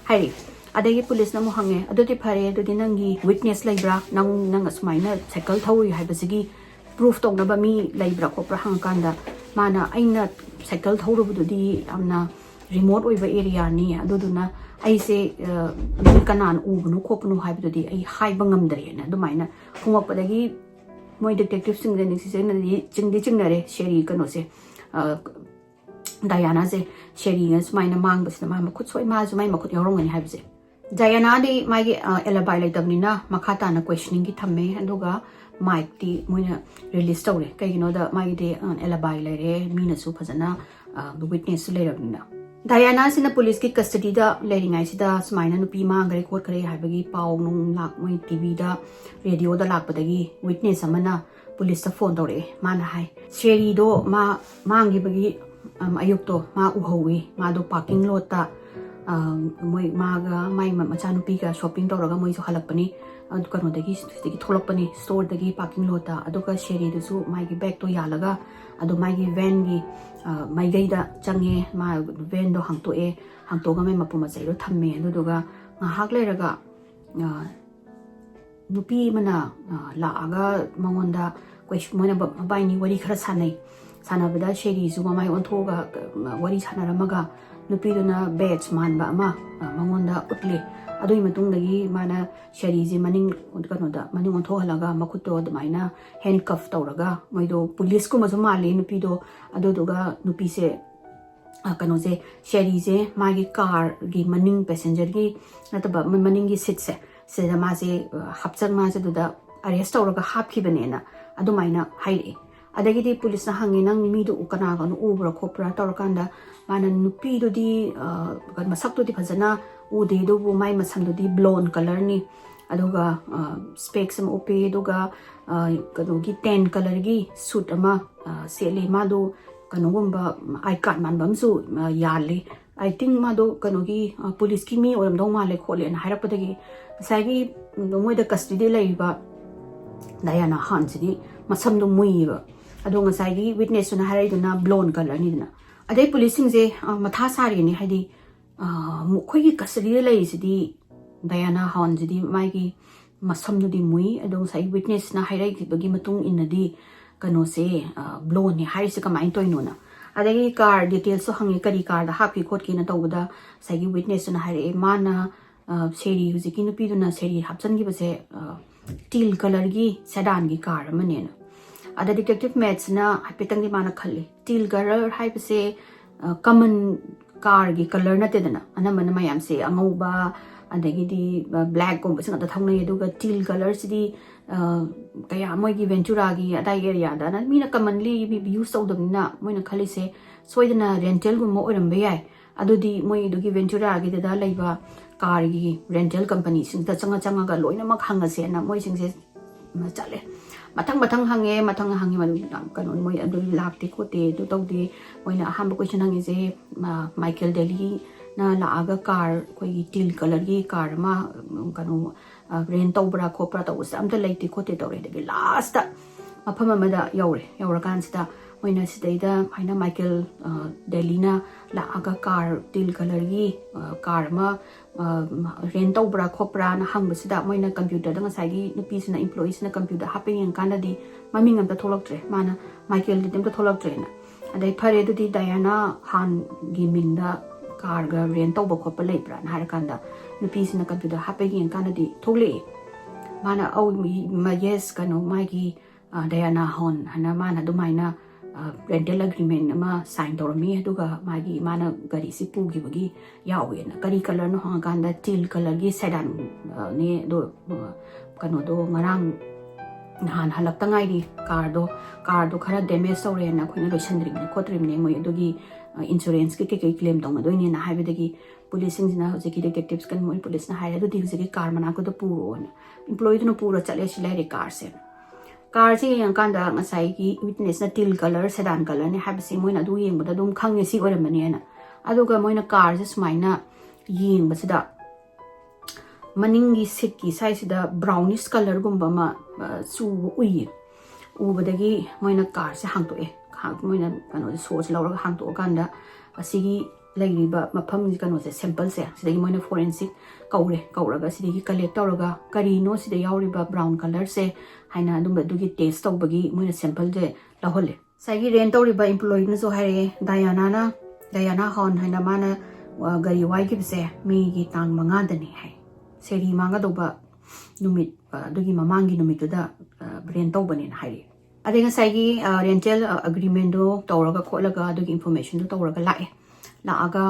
ꯍꯥꯏꯔꯤ ꯑꯗꯒꯤ ꯄꯨꯂꯤꯁꯅ ꯑꯃꯨꯛ ꯍꯪꯉꯦ ꯑꯗꯨꯗꯤ ꯐꯔꯦ ꯑꯗꯨꯗꯤ ꯅꯪꯒꯤ ꯋꯤꯛꯅꯦꯁ ꯂꯩꯕ꯭ꯔꯥ ꯅꯪ ꯑꯁꯨꯃꯥꯏꯅ ꯁꯥꯏꯀꯜ ꯊꯧꯏ ꯍꯥꯏꯕꯁꯤꯒꯤ ꯄ꯭ꯔꯨꯐ ꯇꯧꯅꯕ ꯃꯤ ꯂꯩꯕ꯭ꯔꯥ ꯈꯣꯠꯄ꯭ꯔꯥ ꯍꯪꯉꯀꯥꯟꯗ ꯃꯥꯅ ꯑꯩꯅ ꯁꯥꯏꯀꯜ ꯊꯧꯔꯨꯕꯗꯨꯗꯤ ꯌꯥꯝꯅ ꯔꯤꯃꯣꯠ ꯑꯣꯏꯕ ꯑꯦꯔꯤꯌꯥꯅꯤ ꯑꯗꯨꯗꯨꯅ ꯑꯩꯁꯦ ꯃꯤ ꯀꯅꯥꯅ ꯎꯕꯅꯣ ꯈꯣꯠꯄꯅꯣ ꯍꯥꯏꯕꯗꯨꯗꯤ ꯑꯩ ꯍꯥꯏꯕ ꯉꯝꯗ꯭ꯔꯦꯅ ꯑꯗꯨꯃꯥꯏꯅ ꯈꯨꯝꯃꯛꯄꯗꯒꯤ ꯃꯣꯏ ꯗꯤꯇꯦꯛꯇꯤꯚꯁꯤꯡꯁꯦ ꯅꯤꯡꯁꯤꯡꯅꯗꯤ ꯆꯤꯡꯅꯔꯦ ꯁꯦꯔꯤ ꯀꯩꯅꯣꯁꯦ ꯗꯥꯌꯥꯅꯥꯁꯦ ꯁꯦꯔꯤꯅ ꯁꯨꯃꯥꯏꯅ ꯃꯥꯡꯕꯁꯤꯗ ꯃꯥ ꯃꯈꯨꯠ ꯁꯣꯏ ꯃꯥꯁꯨ ꯃꯥꯏ ꯃꯈꯨꯠ ꯌꯥꯎꯔꯝꯒꯅꯤ ꯍꯥꯏꯕꯁꯦ ꯗꯥꯌꯥꯅꯥꯗꯤ ꯃꯥꯒꯤ ꯑꯦꯂꯤꯕꯥꯏ ꯂꯩꯇꯕꯅꯤꯅ ꯃꯈꯥ ꯇꯥꯅ ꯀ꯭ꯋꯦꯁꯅꯤꯡꯒꯤ ꯊꯝꯃꯦ ꯑꯗꯨꯒ ꯃꯥꯏꯛꯇꯤ ꯃꯣꯏꯅ ꯔꯤꯂꯤꯁ ꯇꯧꯔꯦ ꯀꯩꯒꯤꯅꯣꯗ ꯃꯥꯒꯤꯗꯤ ꯑꯦꯂꯤꯕꯥꯏ ꯂꯩꯔꯦ ꯃꯤꯅꯁꯨ ꯐꯖꯅ ꯋꯤꯠꯅꯦꯁꯁꯨ ꯂꯩꯔꯕꯅꯤꯅ ꯗꯥꯌꯥꯅꯥꯁꯤꯅ ꯄꯨꯂꯤꯁꯀꯤ ꯀꯁꯇꯗꯤꯗ ꯂꯩꯔꯤꯉꯩꯁꯤꯗ ꯁꯨꯃꯥꯏꯅ ꯅꯨꯄꯤ ꯃꯥꯡꯈ꯭ꯔꯦ ꯈꯣꯠꯈ꯭ꯔꯦ ꯍꯥꯏꯕꯒꯤ ꯄꯥꯎ ꯅꯨꯡ ꯃꯣꯏ ꯇꯤꯚꯤꯗ ꯔꯦꯗꯤꯑꯣꯗ ꯂꯥꯛꯄꯗꯒꯤ ꯋꯤꯠꯅꯦꯁ ꯑꯃꯅ ꯄꯨꯂꯤꯁꯇ ꯐꯣꯟ ꯇꯧꯔꯛꯑꯦ ꯃꯥꯅ ꯍꯥꯏ ꯁꯦꯔꯤꯗꯣ ꯃꯥ ꯃꯥꯡꯈꯤꯕꯒꯤ ꯑꯌꯨꯛꯇꯣ ꯃꯥ ꯎꯍꯧꯋꯤ ꯃꯥꯗꯣ ꯄꯥꯔꯀꯤꯡ ꯂꯣꯠꯇ ꯃꯣꯏ ꯃꯥꯒ ꯃꯥꯏ ꯃꯆꯥꯅꯨꯄꯤꯒ ꯁꯣꯞꯄꯤꯡ ꯇꯧꯔꯒ ꯃꯣꯏꯁꯨ ꯍꯜꯂꯛꯄꯅꯤ ꯀꯩꯅꯣꯗꯒꯤ ꯁꯤꯗꯒꯤ ꯊꯣꯛꯂꯛꯄꯅꯤ ꯁ꯭ꯇꯣꯔꯗꯒꯤ ꯄꯥꯔꯀꯤꯡ ꯂꯣꯠꯇ ꯑꯗꯨꯒ ꯁꯦꯔꯤꯗꯨꯁꯨ ꯃꯥꯒꯤ ꯕꯦꯛꯇꯣ ꯌꯥꯜꯂꯒ ꯑꯗꯣ ꯃꯥꯒꯤ ꯚꯦꯟꯒꯤ ꯃꯥꯏꯀꯩꯗ ꯆꯪꯉꯦ ꯃꯥ ꯚꯦꯟꯗꯣ ꯍꯥꯡꯇꯣꯛꯑꯒ ꯃꯥꯏ ꯃꯄꯨ ꯃꯆꯩꯗꯣ ꯊꯝꯃꯦ ꯑꯗꯨꯗꯨꯒ ꯉꯥꯏꯍꯥꯛ ꯂꯩꯔꯒ ꯅꯨꯄꯤ ꯑꯃꯅ ꯂꯥꯛꯑꯒ ꯃꯉꯣꯟꯗ ꯃꯣꯏꯅ ꯃꯕꯥꯏꯅꯤ ꯋꯥꯔꯤ ꯈꯔ ꯁꯥꯟꯅꯕꯗ ꯁꯦꯔꯤꯁꯨ ꯃꯃꯥꯏ ꯑꯣꯟꯊꯣꯛꯑꯒ ꯋꯥꯔꯤ ꯁꯥꯟꯅꯔꯝꯃꯒ ꯅꯨꯄꯤꯗꯨꯅ ꯕꯦꯠꯁ ꯃꯥꯟꯕ ꯑꯃ ꯃꯉꯣꯟꯗ ꯎꯠꯂꯦ ꯑꯗꯨꯒꯤ ꯃꯇꯨꯡꯗꯒꯤ ꯃꯥꯅ ꯁꯦꯔꯤꯁꯦ ꯃꯅꯤꯡ ꯑꯣꯟꯊꯣꯛꯍꯜꯂꯒ ꯃꯈꯨꯠꯇꯣ ꯑꯗꯨꯃꯥꯏꯅ ꯍꯦꯟ ꯀꯐ ꯇꯧꯔꯒ ꯃꯣꯏꯗꯣ ꯄꯨꯂꯤꯁꯀꯨꯝꯕꯁꯨ ꯃꯥꯜꯂꯤ ꯅꯨꯄꯤꯗꯣ ꯑꯗꯨꯗꯨꯒ ꯅꯨꯄꯤꯁꯦ ꯀꯩꯅꯣꯁꯦ ꯁꯦꯔꯤꯁꯦ ꯃꯥꯒꯤ ꯀꯥꯔꯒꯤ ꯃꯅꯤꯡ ꯄꯦꯁꯦꯟꯖꯔꯒꯤ ꯅꯠꯇꯕ ꯃꯅꯤꯡꯒꯤ ꯁꯤꯠꯁꯦ ꯁꯤꯗ ꯃꯥꯁꯦ ꯃꯥꯁꯦ ꯑꯗꯨꯗ ꯑꯔꯦꯁ ꯇꯧꯔꯒ ꯍꯥꯞꯈꯤꯕꯅꯦꯅ ꯑꯗꯨꯃꯥꯏꯅ ꯍꯥꯏꯔꯛꯑꯦ ꯑꯗꯒꯤꯗꯤ ꯄꯨꯂꯤꯁꯅ ꯍꯪꯉꯦ ꯅꯪ ꯃꯤꯗꯣ ꯀꯅꯥꯒꯅꯣ ꯎꯕ꯭ꯔꯥ ꯈꯣꯠꯄ꯭ꯔꯥ ꯇꯧꯔꯀꯥꯟꯗ ꯃꯥꯅ ꯅꯨꯄꯤꯗꯨꯗꯤ ꯃꯁꯛꯇꯨꯗꯤ ꯐꯖꯅ ꯎꯗꯦ ꯑꯗꯨꯕꯨ ꯃꯥꯏ ꯃꯁꯝꯗꯨꯗꯤ ꯕ꯭ꯂꯣꯟ ꯀꯂꯔꯅꯤ ꯑꯗꯨꯒ ꯁ꯭ꯄꯦꯛꯁ ꯑꯃ ꯎꯞꯄꯦ ꯑꯗꯨꯒ ꯀꯩꯅꯣꯒꯤ ꯇꯦꯟ ꯀꯂꯔꯒꯤ ꯁꯨꯠ ꯑꯃ ꯁꯦꯠꯂꯤ ꯃꯥꯗꯣ ꯀꯩꯅꯣꯒꯨꯝꯕ ꯑꯥꯏ ꯀꯥꯔꯠ ꯃꯥꯟꯕ ꯑꯃꯁꯨ ꯌꯥꯜꯂꯤ ꯑꯥꯏ ꯊꯤꯡ ꯃꯥꯗꯣ ꯀꯩꯅꯣꯒꯤ ꯄꯨꯂꯤꯁꯀꯤ ꯃꯤ ꯑꯣꯏꯔꯝꯗꯧ ꯃꯥꯜꯂꯦ ꯈꯣꯠꯂꯦꯅ ꯍꯥꯏꯔꯛꯄꯗꯒꯤ ꯉꯁꯥꯏꯒꯤ ꯃꯣꯏꯗ ꯀꯁꯇꯗꯤ ꯂꯩꯔꯤꯕ ꯗꯥꯌꯥꯅꯥ ꯍꯥꯟꯁꯤꯗꯤ ꯃꯁꯝꯗꯣ ꯃꯨꯏꯌꯦꯕ ꯑꯗꯣ ꯉꯁꯥꯏꯒꯤ ꯋꯤꯠꯅꯦꯁꯇꯨꯅ ꯍꯥꯏꯔꯛꯏꯗꯨꯅ ꯕ꯭ꯂꯣꯟ ꯀꯂꯔꯅꯤꯗꯅ ꯑꯗꯩ ꯄꯨꯂꯤꯁꯁꯤꯡꯁꯦ ꯃꯊꯥ ꯁꯥꯔꯤꯅꯤ ꯍꯥꯏꯗꯤ ꯑꯩꯈꯣꯏꯒꯤ ꯀꯁꯇꯗꯤꯗ ꯂꯩꯔꯤꯁꯤꯗꯤ ꯗꯥꯌꯥꯅꯥ ꯍꯥꯟꯁꯤꯗꯤ ꯃꯥꯒꯤ ꯃꯁꯝꯗꯨꯗꯤ ꯃꯨꯏ ꯑꯗꯣ ꯉꯁꯥꯏ ꯋꯤꯠꯅꯦꯁꯅ ꯍꯥꯏꯔꯛꯈꯤꯕꯒꯤ ꯃꯇꯨꯡ ꯏꯟꯅꯗꯤ ꯀꯩꯅꯣꯁꯦ ꯕ꯭ꯂꯣꯟꯅꯦ ꯍꯥꯏꯔꯤꯁꯦ ꯀꯃꯥꯏꯅ ꯇꯧꯔꯤꯅꯣꯅ ꯑꯗꯒꯤ ꯀꯥꯔ ꯗꯤꯇꯦꯜꯁꯁꯨ ꯍꯪꯉꯦ ꯀꯔꯤ ꯀꯥꯔꯗ ꯍꯥꯞꯈꯤ ꯈꯣꯠꯈꯤꯅ ꯇꯧꯕꯗ ꯉꯁꯥꯏꯒꯤ ꯋꯤꯠꯅꯦꯁꯇꯨꯅ ꯍꯥꯏꯔꯛꯑꯦ ꯃꯥꯅ ꯁꯦꯔꯤ ꯍꯧꯖꯤꯛꯀꯤ ꯅꯨꯄꯤꯗꯨꯅ ꯁꯦꯔꯤ ꯍꯥꯞꯆꯤꯟꯈꯤꯕꯁꯦ ꯇꯤꯜ ꯀꯂꯔꯒꯤ ꯁꯦꯗꯥꯟꯒꯤ ꯀꯥꯔ ꯑꯃꯅꯦꯅ ꯑꯗ ꯗꯤꯇꯦꯛꯇꯤꯚ ꯃꯦꯠꯁꯅ ꯍꯥꯏꯐꯦꯠꯇꯪꯗꯤ ꯃꯥꯅ ꯈꯜꯂꯤ ꯇꯤꯜ ꯀꯂꯔ ꯍꯥꯏꯕꯁꯦ ꯀꯃꯟ ꯀꯥꯔꯒꯤ ꯀꯂꯔ ꯅꯠꯇꯦꯗꯅ ꯑꯅꯝꯕꯅ ꯃꯌꯥꯝꯁꯦ ꯑꯉꯧꯕ ꯑꯗꯒꯤꯗꯤ ꯕ꯭ꯂꯦꯛꯀꯨꯝꯕꯁꯤ ꯉꯥꯛꯇ ꯊꯧꯅꯩ ꯑꯗꯨꯒ ꯇꯤꯜ ꯀꯂꯔꯁꯤꯗꯤ ꯀꯌꯥ ꯃꯣꯏꯒꯤ ꯚꯦꯟꯆꯨꯔꯥꯒꯤ ꯑꯗꯥꯏ ꯑꯦꯔꯤꯌꯥꯗ ꯃꯤꯅ ꯀꯃꯟꯂꯤ ꯌꯨꯁ ꯇꯧꯗꯕꯅꯤꯅ ꯃꯣꯏꯅ ꯈꯜꯂꯤꯁꯦ ꯁꯣꯏꯗꯅ ꯔꯦꯟꯇꯦꯜꯒꯨꯝꯕ ꯑꯣꯏꯔꯝꯕ ꯌꯥꯏ adudi moi dugi ventura gi da laiba car gi rental company sing ta changa ga loina mak hanga se na moi sing se ma chale mathang hange madu kanu moi adu lakti ko te du tau de moi na ham question hange je Michael Delhi na la aga car koi teal color gi car ma kanu rent tawbra khopra taw sam ta laiti ko te tawre de last ta mafam amada yaura kan sita moina sidaida haina Michael Delhi na la aga car teal color gi car ma rent tawbra khopra na hang basida moina computer da ngasai gi nupi sina employees na computer happing yang kan di maming am ta tholak tre mana Michael di tem ta tholak tre na adai phare du di Diana Han gi ming da car ga rent tawba khoppa leibra na har kan da nupi sina computer happing yang kan di thole mana au ma yes kanu mai gi Diana Hon hana mana du mai na rental agreement ama sign tawrami aduga magi mana gari si pugi bagi yawe na gari color no hanga kanda teal color gi sedan ne do kano do ngarang nahan halak tangai di car do khara damage tawre na khoina loisandri ne khotrim ne moi adugi insurance ke claim tawna do ne na haibedagi police sing na hojiki detectives kan moi police na haira do di hojiki car mana ko do puro na employee no puro chale silai car se car si yang kan da ngasai gi witness na teal color sedan color ne habsi moina du yeng bada dum khang si ore mani na aduga moina car se smaina yeng basida maning gi seat ki size da brownish color gumba ma su ui ubadagi moina car se hang to e moina kano so se lawra hang to kan da asigi lairiba mafam kano se sample se sidagi moina forensic kauraga sidagi collect tawraga kari no sida yauriba brown color se haina dumba dugi test tawbagi moina sample je lahole sagi rent tawriba employee na so hare Diana Hon haina mana gari wai gi se Meegi tang manga dani hai seri manga doba numit dugi mamangi numit da rent tawbani na hai adinga sagi rental agreement do tawraga kholaga dugi information do tawraga laaga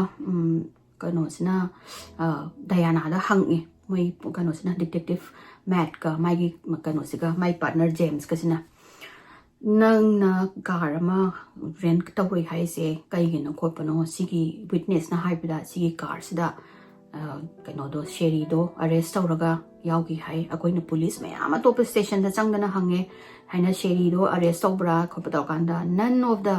kano sina Diana da hangi moi kano sina detective Matt ka mai kano siga my partner James ka sina nang na car ma rent tawai hai se kai gi no khopano sigi witness na haibida sigi car sida kano do sherry do arrest tawraga yaugi hai akoina police mayama top station da changdana hange haina sherry do arrest tawbra khopato kanda none of the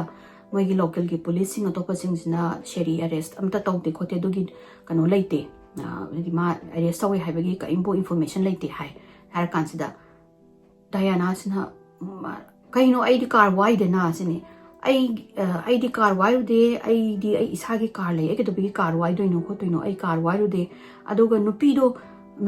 moigi local ki police sing atop sing sina sherry arrest amta tawte khote dugi kano leite ma arrest tawi haibagi ka impo information leite hai har kansida Diana sina kaino ID car why de na sini ID car why de ID isagi car le ke to bi car why do no ko to no ai car why de aduga nupi do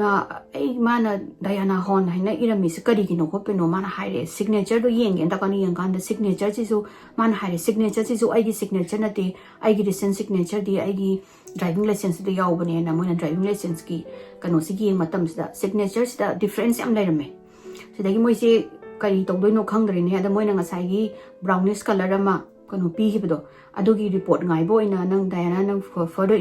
ma ai mana Diana Hon haina irami se kari gi no ko pe no mana haire signature do yeng en ta kan yeng kan da signature chi su mana haire signature chi su ai gi signature na te ai gi recent signature di ai gi driving license de yaw bane na moina driving license ki kano si gi matam sida signature sida difference am lai rame sida gi moi se kari to do no khang dre ne ada moina ngasai gi brownish color ama kano pi hi bdo adugi report ngai bo ina nang Diana nang further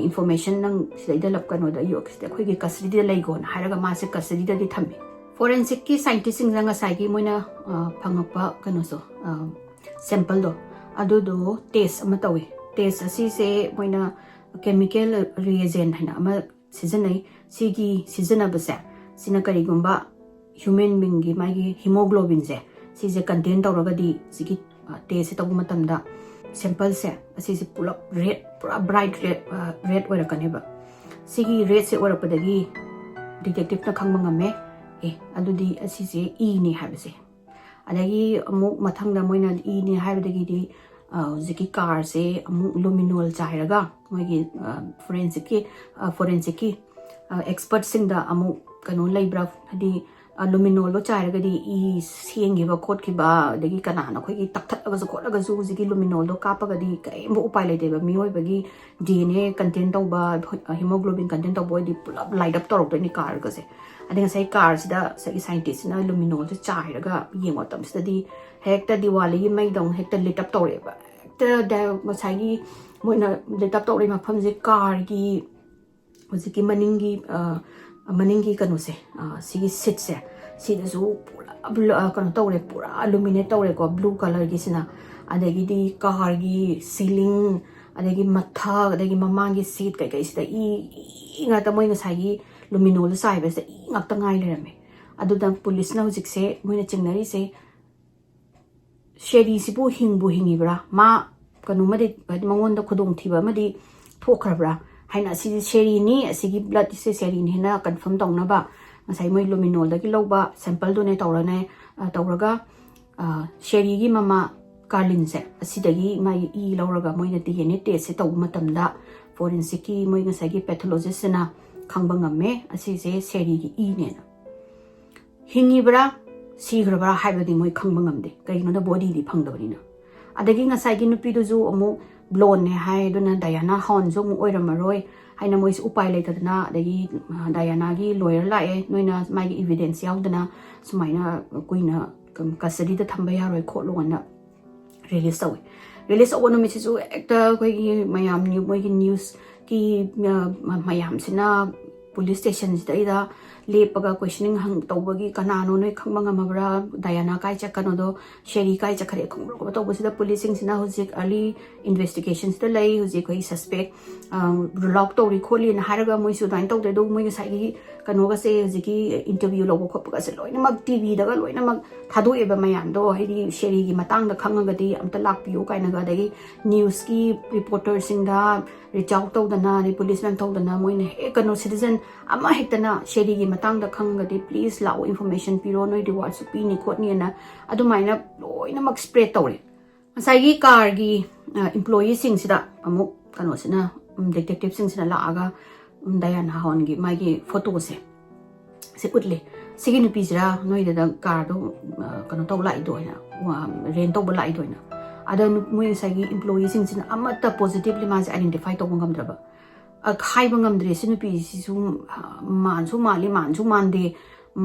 information nang sida lap kano da yok sida khoi gi custody lai gon haraga ma se custody da di thammi forensic ki scientist sing nga sai gi moina phangapa kano so sample do adu do test ama tawi test asi se moina chemical reagent hana ama seasonai sigi seasona basa sina kari gumba human being gi magi hemoglobin se si je contain tawraga di sigi test tabu matamda sample se asi se pulak red pura bright red ora kaneba sigi red se ora padagi detective na khangma ngame adudi asi se e ni habse adagi amu mathangda moina e ni habdagi di ziki car se amu luminol chairaga moigi forensic ki expert sing da amu kanu leibra hadi luminol lo chairaga di e siengi ba khot ki ba dagi kana na khoi ki takthat aga zo khot aga zu ziki luminol do kapaga di kai mo upai lai de ba mioi bagi DNA content to ba hemoglobin content to boy di light up torok ni car ga se adinga sai car sida sai scientist na luminol to chairaga yengo tam sida di hekta diwali mai dong hekta lit up tore ba hekta da masai gi moina lit up tore ma pham je car gi hojiki maningi kanu se sigi sit se sida zu pura kanu tore pura illuminate tore ko blue color gi sina adagi di car gi ceiling adagi matha adagi mamangi seat kai kai sida nga ta moi ngasai luminol sai ba se ngak ta ngai lerame adu dan police na hujik se moi na chingnari se sheri sibu hingi bra ma kanu madi mangon da khudong thiba madi thokra bra haina si sheri ni asigi blood se sheri ni na confirm tong na ba ngasai moi luminol da ki loba sample do ne tawra ne tawraga sheri gi mama Carlin se asidagi mai lauraga moina DNA test se taw matamda forensic ki moi ngasagi pathologist na khangba ngamme asi se seri gi ne na hingi bra si grabra haibadi moi khangba ngamde kai no body di phangdabani na adagi ngasagi nupi du ju amu blonde ne hai do na Diana Hon zo mu oiramaroi haina moi upai leitadna adagi Diana gi lawyer la e noina mai evidence yaudana sumaina kuina custody da thamba yaroi kholona release away release away no message actor koi mayam news ki mayam sina police station da lepaga questioning hang tawbagi kanano noi khangba ngamabra Diana kai chakano do sheri kai chakhare khangro ko tawbasi da policing sina hujik early investigations da lai hujik koi suspect lock to recall in haraga moi su dain tawde do moi sai kano ga se hujiki interview lobo khop ga se loina mag tv da ga loina mag thadu eba mayam do hedi sheri gi matang da khangaga di amta lakpiu kai na ga dagi news ki reporter sing da reach out to da na ni policeman to da na moi ne e kano citizen ama hektana sheri gi matang da khanga di please law information piro noi reward su pi ni khot ni na adu maina loina mak spread tawre masai gi car gi employee sing sida amu kano sina detective sing sina la aga Diana Hon gi mai gi photo se utle sigi nupi jira noi da car do kano to lai do na ren to lai do na ada moi sai gi employee sing sina amata positively ma identify to ngam draba khai bangam dre sinupi su man su mali man su mande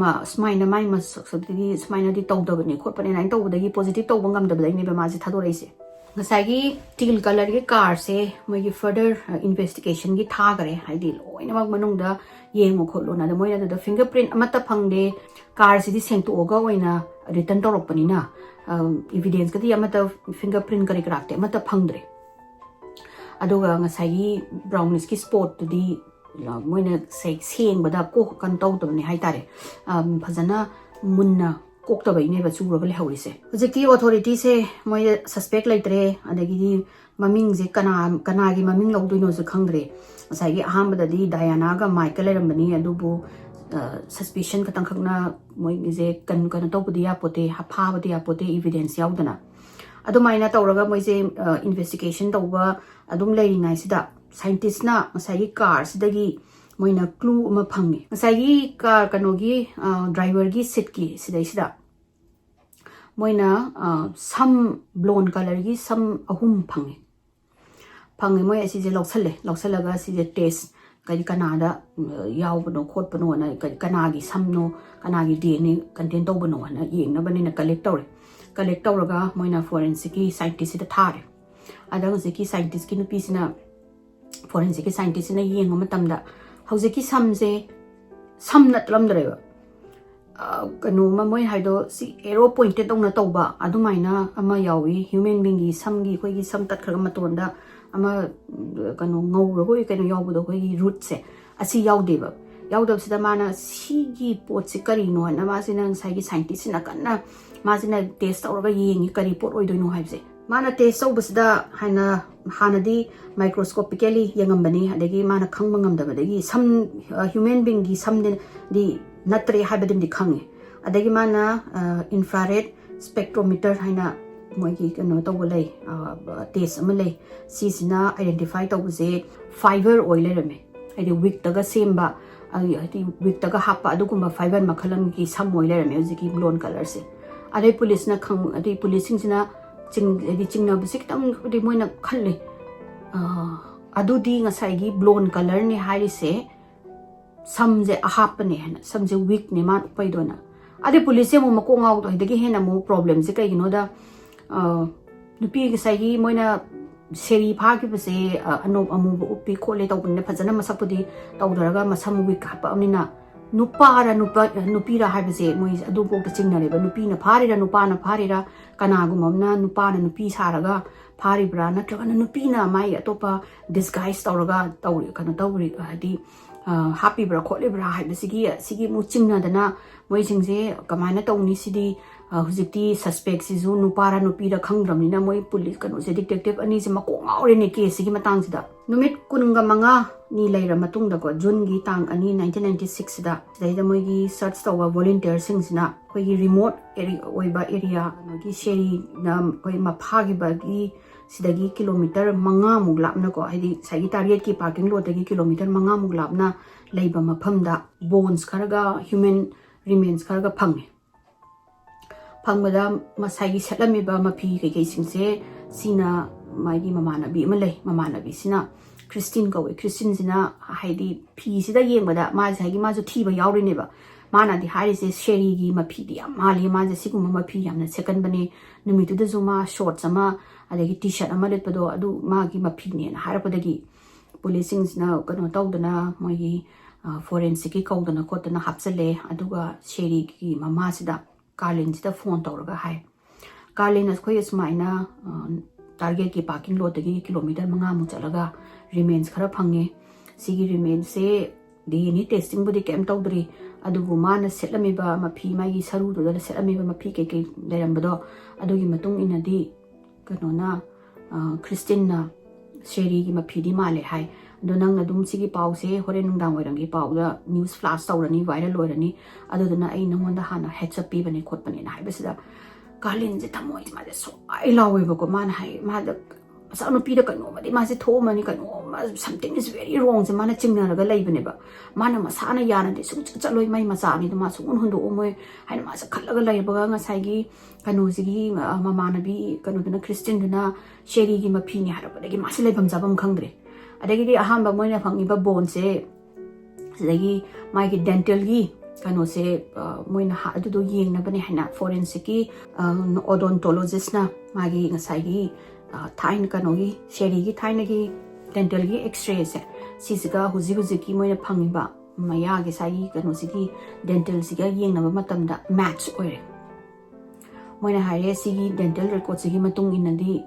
ma smile mai ma sakdi smile di taw dabani khot pane nai taw dagi positive taw bangam dabani ne ba ma ji thado reise ngasai gi teal color gi car se moi gi further investigation gi tha gare haidi loina mak manung da yengo kholo na da moi da fingerprint amata phangde car si di sengtu oga oina return torok pani na evidence kadi amata fingerprint kari krakte amata phangdre aduga ngasai brownish ki spot to di moina seng bada ko kan taw to ni haitare phajana munna kok ta bai ne ba chu ro le hawri se hojiki authority se moi suspect laitre adagi maming je kana gi maming log duino zu khangre ngasai gi aham bada di Diana ga Michael lerambani adubu suspicion ka tangkhakna moi je kan to budi ya pote hapha budi ya pote evidence yaudana adumaina tawraga moi je investigation tawba adum leiringai sida scientist na ngasai car sidagi moina clue ma phangi ngasai car kanogi driver gi seat ki sidai sida moina sam blonde color gi sam ahum phangi moi asi je loksalaga si je test kadi kanada yaw bano khot bano na kadi kanagi samno kanagi DNA content to bano na yeng na bani na collect tawraga moina forensic scientist da thare ada hojiki scientist ki nupi sina forensic scientist na yeng matamda hojiki samje samnat lamdreba kanu ma moi haido si arrow pointed dong na tawba adumaina ama yawi human being gi samgi khoi gi sam tat khara matonda ama kanu ngau ro kanu yawbudo khoi gi root se asi yawdeba yawdab sida mana sigi pot se kari no na ma sina sai gi scientist na kanna ma sina test tawraga yengi kari pot oidoino haibse mana test tawbasida hanadi microscopically yangambani adagi mana khangba ngamdabadagi sam human being gi sam di natre habadim di khange adagi mana infrared spectrometer haina moigi kano tawlai test amalai sisina identify tawse fiber oil rame adi week daga semba adi week daga hapa adugumba fiber makhalan gi sam oil rame ujiki blonde color se adai police na khang adi policing sina chingna bisik tang di moina khalle adudi ngasai gi blonde color ni hari se samje ahapne hana samje weak ne man upaidona ade police mo mako ngau to hidagi hena mo problem se kai no da nupi gi sai gi moina seri pha gi base anop amu upi khole tawbun phajana masakpudi tawdaraga masam weak hapa amina nupi ra hai base moi adu bok ta chingna leba nupi na phari ra nupa na phari ra kana gumamna nupa na nupi saraga ꯐꯥꯔꯤꯕ꯭ꯔꯥ ꯅꯠꯇ꯭ꯔꯒꯅ ꯅꯨꯄꯤꯅ ꯃꯥꯒꯤ ꯑꯇꯣꯞꯄ ꯗꯤꯁꯒꯥꯏꯁ ꯇꯧꯔꯒ ꯇꯧꯔꯤ ꯍꯥꯏꯗꯤ ꯍꯥꯞꯄꯤꯕ꯭ꯔꯥ ꯈꯣꯠꯂꯤꯕ꯭ꯔꯥ ꯍꯥꯏꯕꯁꯤꯒꯤ ꯑꯃꯨꯛ ꯆꯤꯡꯅꯗꯅ ꯃꯣꯏꯁꯤꯡꯁꯦ ꯀꯃꯥꯏꯅ ꯇꯧꯅꯤ ꯁꯤꯗꯤ ꯍꯧꯖꯤꯛꯇꯤ ꯁꯁꯄꯦꯛꯁꯤꯁꯨ ꯅꯨꯄꯥꯔ ꯅꯨꯄꯤꯔ ꯈꯪꯗ꯭ꯔꯕꯅꯤꯅ ꯃꯣꯏ ꯄꯨꯂꯤꯁ ꯀꯩꯅꯣꯁꯦ ꯗꯤꯇꯦꯛꯇꯤꯚ ꯑꯅꯤꯁꯦ ꯃꯀꯣꯛ ꯉꯥꯎꯔꯦꯅꯦ ꯀꯦꯁꯁꯤꯒꯤ ꯃꯇꯥꯡꯁꯤꯗ ꯅꯨꯃꯤꯠ 15ꯅꯤ ꯂꯩꯔ ꯃꯇꯨꯡꯗꯀꯣ ꯖꯨꯟꯒꯤ ꯇꯥꯡ 2 1996 ꯁꯤꯗ ꯁꯤꯗꯩꯗ ꯃꯣꯏꯒꯤ ꯁꯔꯆ ꯇꯧꯕ ꯚꯣꯂꯨꯟꯇꯤꯌꯔꯁꯤꯡꯁꯤꯅ ꯑꯩꯈꯣꯏꯒꯤ ꯔꯤꯃꯣꯠ ꯑꯣꯏꯕ ꯑꯦꯔꯤꯌꯥ ꯀꯩꯅꯣꯒꯤ ꯁꯦꯔꯤꯅ ꯑꯩꯈꯣꯏ ꯃꯐꯥꯈꯤꯕꯒꯤ ꯁꯤꯗꯒꯤ ꯀꯤꯂꯣꯃꯤꯇꯔ 5ꯃꯨꯛ ꯂꯥꯞꯅꯀꯣ ꯍꯥꯏꯗꯤ ꯉꯁꯥꯏꯒꯤ ꯇꯥꯔꯒꯦꯠꯀꯤ ꯄꯥꯔꯀꯤꯡ ꯂꯣꯠꯇꯒꯤ ꯀꯤꯂꯣꯃꯤꯇꯔ 5ꯃꯨꯛ ꯂꯥꯞꯅ ꯂꯩꯕ ꯃꯐꯝꯗ ꯕꯣꯟꯁ ꯈꯔꯒ ꯍ꯭ꯌꯨꯃꯦꯟ ꯔꯤꯃꯦꯟꯁ ꯈꯔꯒ ꯐꯪꯕꯗ ꯉꯁꯥꯏꯒꯤ ꯁꯦꯠꯂꯝꯃꯤꯕ ꯃꯐꯤ ꯀꯩꯀꯩꯁꯤꯡꯁꯦ ꯁꯤꯅ ꯃꯥꯒꯤ ꯃꯃꯥꯟꯅꯕꯤ ꯑꯃ ꯂꯩ ꯃꯃꯥꯟꯅꯕꯤꯁꯤꯅ ꯈ꯭ꯔꯤꯁꯇꯤꯟ ꯀꯧꯋꯦ ꯈ꯭ꯔꯤꯁꯇꯤꯟꯁꯤꯅ ꯍꯥꯏꯗꯤ ꯐꯤꯁꯤꯗ ꯌꯦꯡꯕꯗ 마ꯁꯨ ꯊꯤꯕ ꯌꯥꯎꯔꯤꯅꯦꯕ 마나ꯗꯤ ꯍꯥꯏꯔꯤꯁꯦ ꯁꯦꯔꯤꯒꯤ ꯃꯐꯤꯗꯤ ꯌꯥꯝ ꯃꯥꯜꯂꯤ 마ꯁꯦ सिगुम्बा मफी यामना सेकनबने नुमितुदसु मा शॉर्ट्स अमा अदगी टी-शर्ट अमा लेतपदो अदु मागी मफीने हारपदगी पुलिसिंगसना कनो तौदना मोगी फोरेंसिक की कौदना कोतना हापचले अदुगा शेरीगी ममासिदा कार्लिनसिदा फोन तौरगा हाय कार्लिन असखोय स्माइना टारगेट की पार्किंग लोटगी किलोमीटर 5 मु चलगा रिमेन्स खरा फंगे सिगी रिमेन्स से DNA टेस्टिंग बुदी केम तौदरी अदुबु माना सेटलमिबा मफी मागी सरुदुदा सेटलमिबा मफी के लेरमबदो अदुगी मतुंग इनदी कनोना क्रिस्टिनना शेरीगी मफीदी माले हाय अदु नंग अदुम सिगी पाउसे होरे नुंदांग वरंगी पाउदा न्यूज़ फ्लैश तौरनी वायरल ओरनी अदुदना आई नंगोंदा हाना हेड्स अप पीबने खोटपने ना हायबसिदा कार्लिन जे थमोय माजे सो आई लावेबको माना हाय मादा asa nupi da kano madi ma se tho mani kano something is very wrong se mana chingna raga laibane ba mana masana yana de su chaloi mai masa ni ma su hun do moy haina ma sa khallaga laiba nga saigi kano sigi mama nabi kano dana christian dana sheri gi mafi ni haraba dagi ma se laibam jabam khangdre adagi di aham ba moina phangi ba bone se sigi mai gi dental gi kano se moina ha adu do yeng na bane haina forensic ki odontologist na magi nga saigi थाइन कनोगी शेरीगी थाइनगी डेंटलगी x ray से सिसगा हुजी की Moina फंगिबा मयागे सागी कनोसिगी dental सिगा येंगनबा मतमदा match ओरे Moina हारे सिगी dental record सिगी मतुंग इनदी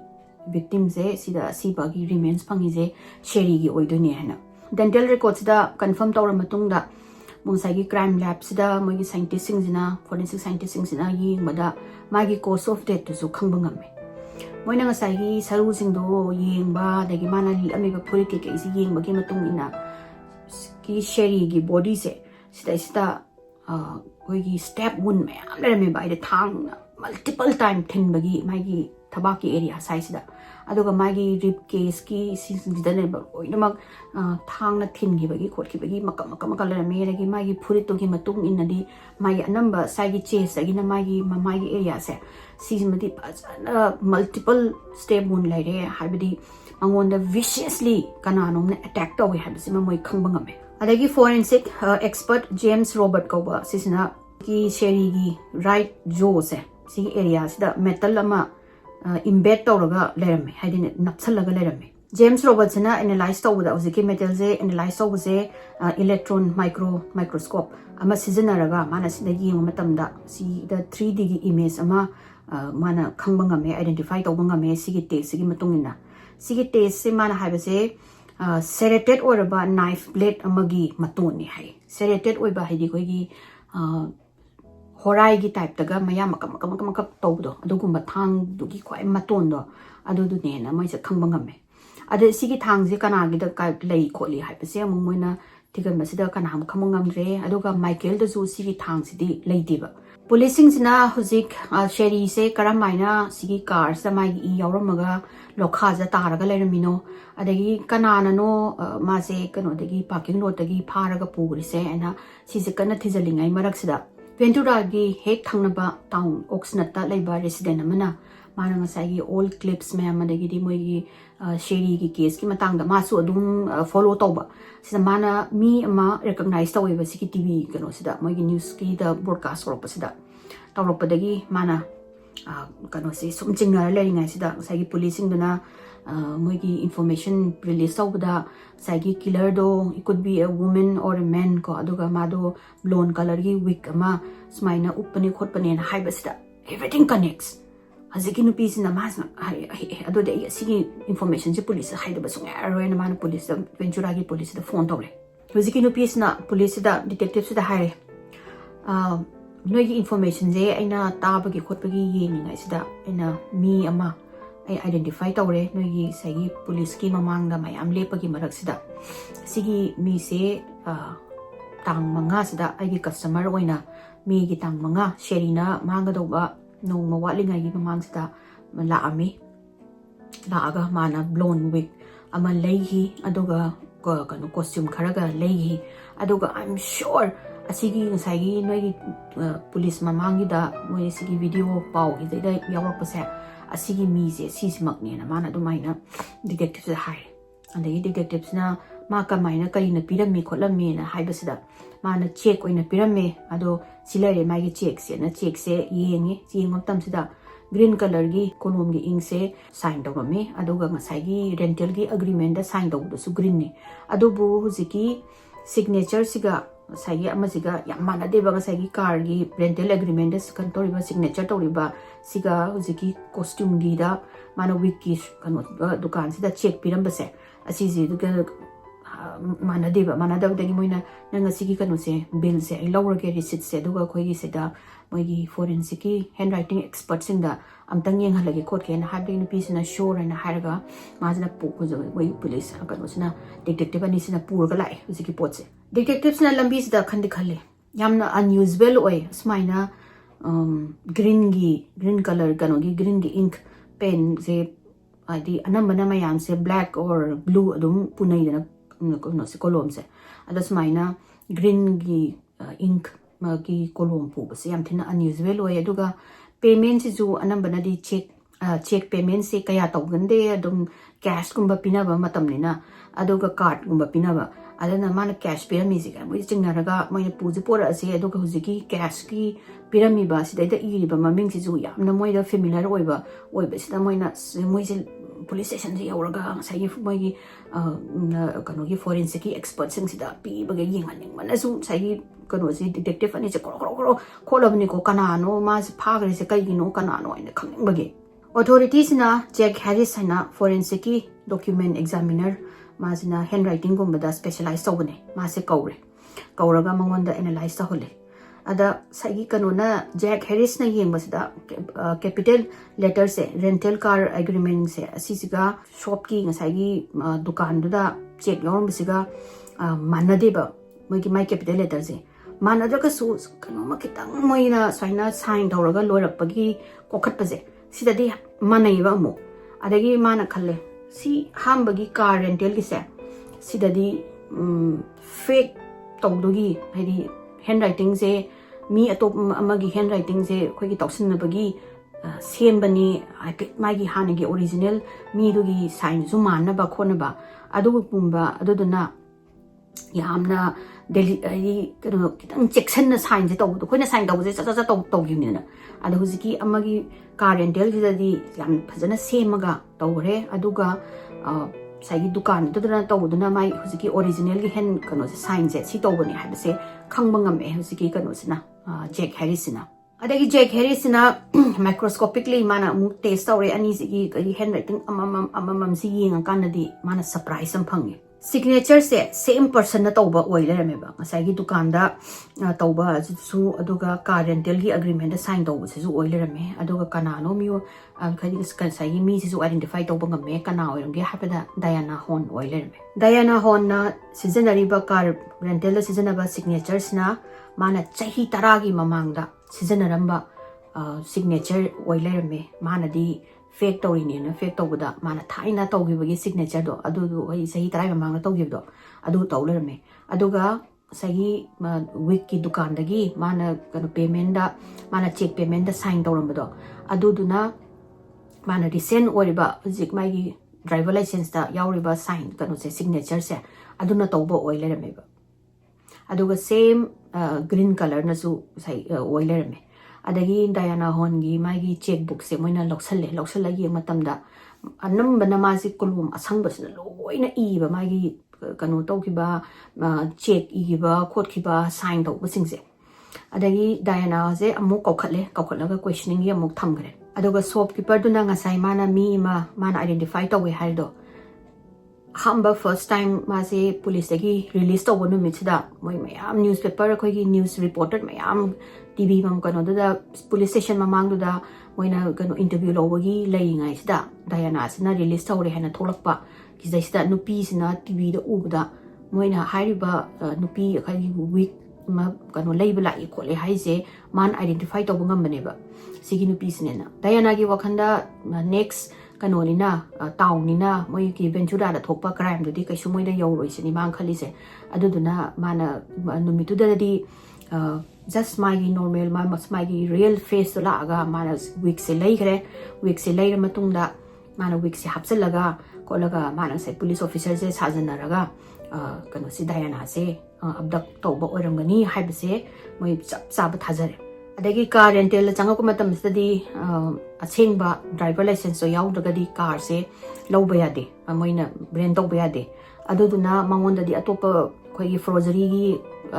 victim से सिदा सिबागी remains फंगिजे शेरीगी ओइदोनी हैना dental record सिदा confirm तौर मतुंगदा मोसागी crime lab सिदा मोगी साइंटिस्ट सिंगजिना फोरेंसिक साइंटिस्ट सिंगजिना येंगबदा मागी कोर्स ऑफ डेथ तो खंगबा ngame मोइना ngसाigi saru singdo yengba dagi mana lamiba phuri ke ke isi yengba gi matung ina ki sheri gi body se sida koi gi step wound me am lerami ba ide thang multiple time thin bagi magi thabaki area size da aduga magi rib case ki sida ne ba oinamak thang na thin gi bagi khot ki bagi makam lerami dagi magi phuri to gi matung ina di magi anamba saigi chest agi na magi area se सीजमदी multiple step wound लाइरे हाइबदी मंगोंदा viciously कनानोम ने attack तौवे हाइबसिमा मोय खंबा ngame अदगी फोरेंसिक एक्सपर्ट जेम्स रॉबर्ट कौबा सिसना की शेरीगी राइट जो से सी एरिया सिदा मेटल अमा इम्बेड तौरगा लेरमे हाइदिने नपसलगा लेरमे जेम्स रॉबर्ट सिना एनालाइज तौबदा उजिकी मेटल जे एनालाइज तौबसे इलेक्ट्रॉन माइक्रोस्कोप अमा सिजनरगा माना सिदगी यंग मतमदा सी द 3D की इमेज अमा माना खंबा ngame आइडेंटिफाई तौबा ngame सिगी टेस्ट सिगी मतुंगिना सिगी टेस्ट से माना हाइबसे सेरेटेड ओरबा नाइफ ब्लेड अमगी मतोनी हाय सेरेटेड ओइबा हाइदि कोइगी होराई की टाइप तगा मया मकम तौबदो अदुगुम्बा थांग दुगी क्वाइ मतोंदो अदुदुने ना मैसे खंबा ngame अदे सिगी थांग जे कनागी द का लई खोली हाइबसे अमु मोइना थिगन मसिदा कनाम खमंग ngamdre अदुगा माइकेल दजु सिगी थांग सिदि लैदिबा पुलिसिंग सिना हुजिक शेरी से करमाइना सिगी कार स माइगी इ यावरमगा लोखाजा तारगा लेरमिनो अदगी कनानानो मासे कनोदगी पार्किंग लॉट दगी फारगा पुगरिसे एना सिसे कना थिजलिंगाई मरक्सिदा वेंटुरागी हेक थंगनबा टाउन ओक्सनता लेबा रेसिडेंट अमना माना ngसाigi ओल्ड क्लिप्स में अमदगी दि मोइगी शेरी की केस की मतंग मासु अदुम फॉलो तौबा सिदा माना मी अमा रिकॉग्नाइज तौबा सिगी टीवी कनो सिदा मोइगी न्यूज़ की द ब्रॉडकास्ट करप सिदा तौरपदगी माना कनो से सुम चिंगना लेरिंगाइ सिदा ngसाigi पुलिसिंग दना मोइगी इंफॉर्मेशन रिलीज तौबदा साइगी किलर दो it could be a woman or a man को अदुगा मादो ब्लोन कलर की विग अमा स्माइना उपने खोटपने हाइबसिदा everything connects haziki nupi sina masna ado de sigi information je police haidaba sunga aroi na mana police ventura gi police da phone tawle haziki nupi sina police da detective da haire noi information je aina taba gi khotba gi yeni ngai sida aina mi ama ai identify tawre noi gi sagi police ki mamang da mayam lepa gi marak sida sigi mi se tang manga sida ai gi customer oina mi gi tang manga sherina manga do ba no ma watlinga gi mamang sida la ami la aga mana blonde wig ama leihi adoga kano costume kharaga leihi adoga I'm sure asigi ngasagi noi police mamangi da moi sigi video pau gi da yawak pase asigi mi se sismak ne na mana dumaina detective da hai andai detectives na ma ka maina kari na pirami kholamme na haibasida mana check oina pirame ado silare magi check se yengi yengom tamsida green color gi kolom gi ing se sign dawame adoga ngasagi rental gi agreement da sign dawdu su green ni adobu huziki signature siga sagi amasiga yamana deba ngasagi car gi rental agreement da kantoriba signature tawriba siga huziki costume gi da mana week ki kano dukan sida check pirambase asisi duga mana da dagi moina nanga sigi kano se bill se ai lower ge receipt se duga khoi gi se da moi gi forensic ki handwriting expert sing da amtang yeng halage khot ke na habding ni piece na sure na haraga majna pu ko jo moi police kano sina detective ani sina pur ga lai sigi pot se detectives na lambi da khandi khale yamna unusual oi smaina green color kano gi green gi ink pen se adi anambana mayam se black or blue adum punai dana no se kolom se adas maina green gi ink gi kolom pu se yam thina unusual oi aduga payment si ju anambana di check payment se kaya tawgande adum cash kumba pinaba matam nina aduga card kumba pinaba adana mana cash pirami se ka moi chingnaraga moi puji pora ase aduga huziki cash ki pirami ba sidaida iriba maming si ju yamna moi da familiar oiba sida moina moi se police station se yauraga sai moi gi kano gi forensic expert sing sida pi baga yenganing mana su sai kano si detective ani se kro kholabni ko kanano ma se phagre se kai gi no kanano ina khanging bage authorities na Jack Harris na forensic document examiner ma sina handwriting gumba da specialized tawne ma se kauraga mangonda analyze tawle ada sagi kano na Jack Harris na yengba sida capital letter se rental car agreement se asisiga shop ki ngasagi dukan du da check yorum bisiga manadeba mogi my capital letter se manadra su kano ma kitang moina saina sign tawraga loirakpagi kokhat paje sida di manaiba mo adagi mana khalle si hambagi car rental gi se sida di fake tawdugi hadi handwriting se mi atop amagi handwriting se khoi gi tawsin na bagi sen bani magi hanagi original mi dugi sign zu manna ba khona ba adu pumba aduduna yamna deli ai kano kitang section na sign je tawdu khoina sign tawje cha tawgini na adu huziki amagi car rental gi di yam phajana semaga tawre aduga sagi dukan dudana tawduna mai huziki original gi hen kano se sign je si tawbani habse khangbangam e huziki kano sina Jack Harris na adagi Jack Harris na microscopically mana mu test tawre ani sigi handwriting amam si yenga kanadi mana surprise am phangi signature se same person na tawba oile rameba ngasai gi dukan da tawba su aduga car rental gi agreement da sign tawba se su oile rame aduga kanano miyo khadi sai gi mi se su identify tawba ngame kana oiramge hapeda Diana Hon oile rame Diana Hon na seasonary ba car rental da seasonaba signatures na mana chahi taragi mamangda seasonaramba signature oile rame mana di fake tawini na fake tawda mana thaina tawgibagi signature do adu hoi sahi tarai mamang tawgibdo adu tawlerme aduga sahi week ki dukan dagi mana kano payment da mana check payment da sign tawrambado adu duna mana recent oriba zik mai gi driver license da yauriba sign kano se signature se aduna tawbo oilerme ba aduga same green color na su sai oilerme adagi Diana Hon gi magi checkbook se moina loksalla gi matamda anambana masi kolum asangbasna loina iba magi kano tawkiba check igiba khotkiba sign tawba singse adagi Diana se amuk kokhatle kokhatlaga questioning gi amuk thamgre aduga shopkeeper duna ngasai mana mi mana identify tawe haido hamba first time mase police dagi release tawo numitida moi mayam newspaper khoi gi news reporter mayam tv mam kano da police station mamang da moina kano interview lawagi leingai sida Diana sina release tawre hana thoklakpa kizai sida nupi sina tv da ubda moina hairiba nupi khagi week ma kano label ai khole haise man identify tawo ngambane ba sigi nupi sinena Diana gi wakhanda next kanonina taunina moi ki ventura da thokpa crime do di kaisu moina yawroi sini mang khalise aduduna mana numitu da di just my normal my real face la aga mana week se lay matung da mana week se hapsalaga kolaga mana se police officer se sajanaraga kano si Diana se abdak tawba oramgani haibse moi chap thajare adagi car rental changa ko matam stadi achengba driver license so yaudagadi car se lawba yade moina brand tawba yade aduduna mangonda di atopa khoi forgery gi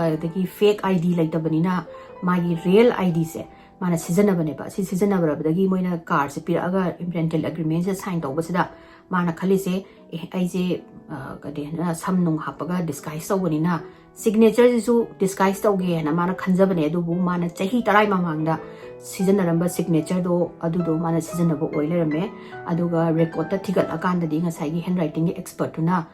adagi fake id laitabani magi real id se mana season bane ba si season abadagi moina car se piraga rental agreement se sign tawba sida mana khali se ai je kade na samnung hapaga disguise tawani na signature jisu disguise tawge na mana khanjabane adubu mana chahi tarai mamangda season aramba signature do adudo mana season abo oilerame aduga record ta thigal akanda di ngasai gi handwriting expert na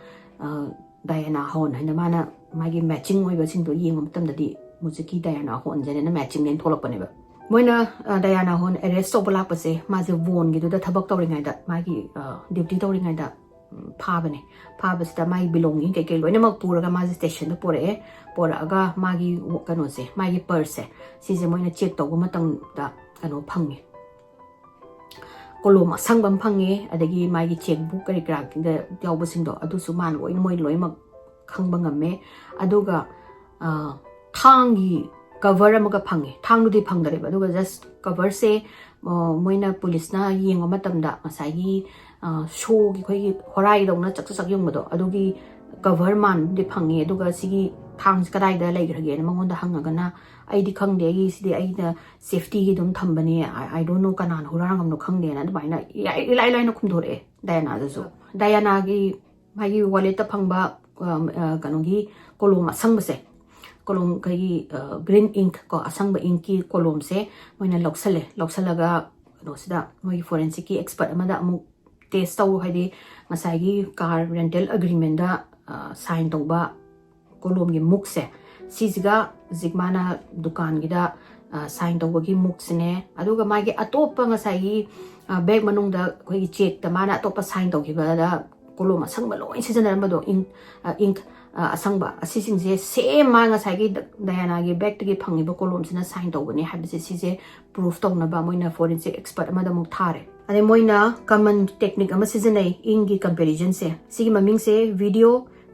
Diana hon haina mana magi matching oiba sing do yeng matamda di muziki Diana hon jane na matching nen tholakpane ba moina Diana hon arrest tawbala pase maje won gi do da thabak tawringai da magi duty tawringai da phabasita mai belonging kai loina mak puraga maji station da poraga magi kano se magi purse si je moina check tawba matang da kano phangi koloma sangbam phangi adagi magi checkbook kari crack da yawba singdo adu su man loina moi mak khangba ngame aduga thangi cover amaga phangi thang du phangdare aduga just cover se moina police na yengo matamda masagi show gi khoi horai dong na chak yung mado adugi cover man di phangi aduga sigi thang kadai da lai grage na mangon da hangaga na ai di khangde gi sidi ai da safety gi dum thambani I don't know kanan hurang ngam no khangde na bai na lai na khum dhore Diana da so Diana gi magi wallet ta phangba kanogi kolom asangba se kolom kai green ink ko asangba ink ki kolom se moina loksalaga no sida moi forensic ki expert amada amu test taw haidi masagi car rental agreement da sign tawba kolom gi muk se sijiga zigmana dukan gi da sign tawba gi muk sine aduga magi atopa ngasagi bag manung da koi check ta mana atopa sign tawgi ba da kolom asangba loi sijanaramba do ink asangba asisingje same ma ngasagi Diana gi bag gi phangiba kolom sina sign tawbani habise sije proof tawna ba moina forensic expert amada muk thare ade moina common technique ama sijanai ingi comparison se sigi maming se video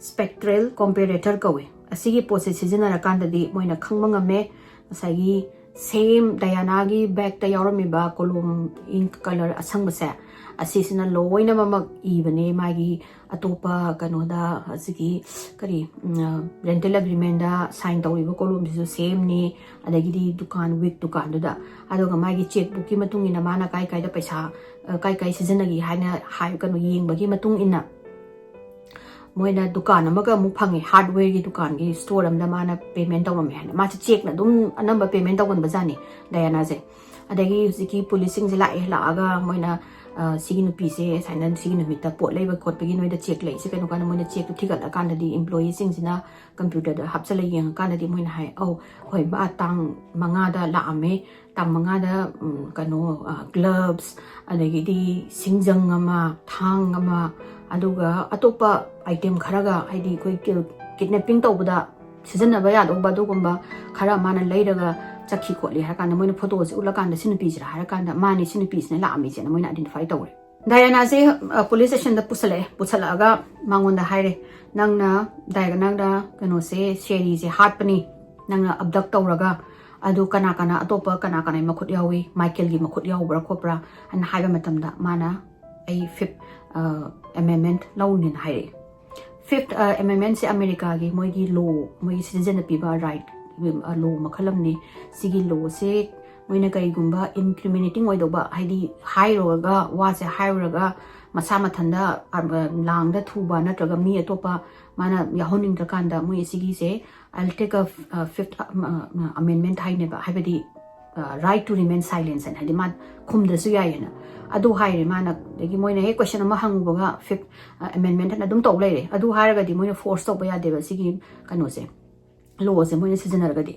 spectral comparator kawe asigi pose sijanara kanda di moina khangma ngame asagi same Diana gi bag ta yaurami ba kolom ink color asangba se asisina loina mamak ibane magi atopa kanoda asigi kari rental agreement da sign tawiba kolom bisu same ni adagi di dukan week dukan da adoga magi checkbook ki matung ina mana kai da paisa kai seasonagi haina kano yengbagi matung ina moina dukan amaga mu phangi hardware gi dukan gi store amda mana payment tawrame hana ma check na dum anamba payment tawn bazani Diana je adagi siki policing je la aga moina sigi nupi se saina sigi numita pot leiba khot pagi noida check lei se kano kana moina check tu thigal akanda di employee sing sina computer da hapsala yang kana di moina hai au hoi ba tang manga da la ame tang manga da kano gloves adagi di singjang ama thang ama aduga atopa item kharaga haidi koi kidnapping tawbada sijanaba ya do ba dogumba khara mana leiraga chakhi kholi harakanda moina photo se ulakanda sinupi jira harakanda mani sinupi sne la ami jena moina identify tawre Diana se police station da pusalaga mangonda haire nangna Diana da kano se sheri se hatpani nangna abduct tawraga adu kana atopa kana makhut yawi Michael gi makhut yawbra khopra an haiba matamda mana ai fifth amendment lawnin haire fifth amendment se America gi moigi law moi citizen piba right law makhalam ni sigi law se moina kari gumba incriminating oidoba haidi hairoga wase hairoga masa mathanda langda thuba natraga mi atopa mana yahoning drakanda moi sigi se I'll take a fifth amendment haineba haibadi right to remain silent and hadi ma khumdasu yaina adu haire mana degi moina he question ama hangubaga fifth amendment na dum tawlere adu haraga di moina force to baya deba sigi kano se law se moina seasonarga di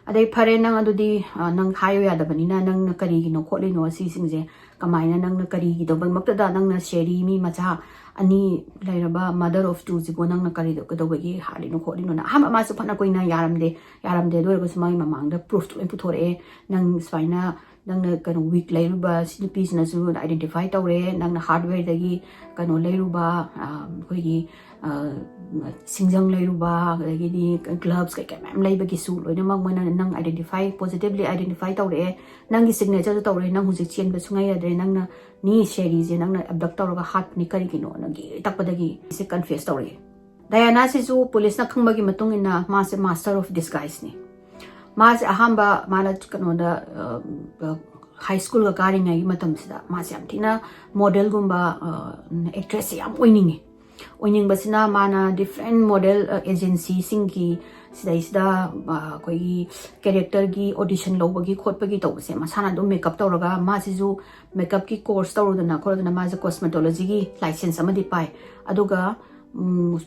adai phare nang adudi nang hayo yadabanina nang na kari gi no khole no si singje kamaina nang na kari gi do bangmakta da nang na sheri mi macha ani lairaba mother of two jibo nang na kari do kodobagi hali no kholi no na ham ama su phana koina yaramde do ga sumai mamang da proof to puthore nang swaina nang na kano weak lairuba sinipi na su identify tawre nang na hardware dagi kano lairuba koigi singjang lairuba dagi di gloves kai ma'am laibagi su loina mag moina nang identify positively identify tawre nang gi signature tawre nang huji chen ba sungai adre nang na ni sheri je nang na abduct tawra hat ni kari kino nang gi takpadagi se confess tawre Diana se su police na khangba gi matung ina ma se master of disguise ni ma se ahamba mala kano da high school ga kari ngai matam sida ma se amthina model gumba actress yam oining basina mana different model agency singi sida koi character gi audition lobagi khotpagi tawse masana do makeup tawraga ma sizu makeup ki course tawrudana khorodana ma se cosmetology gi license amadi pai aduga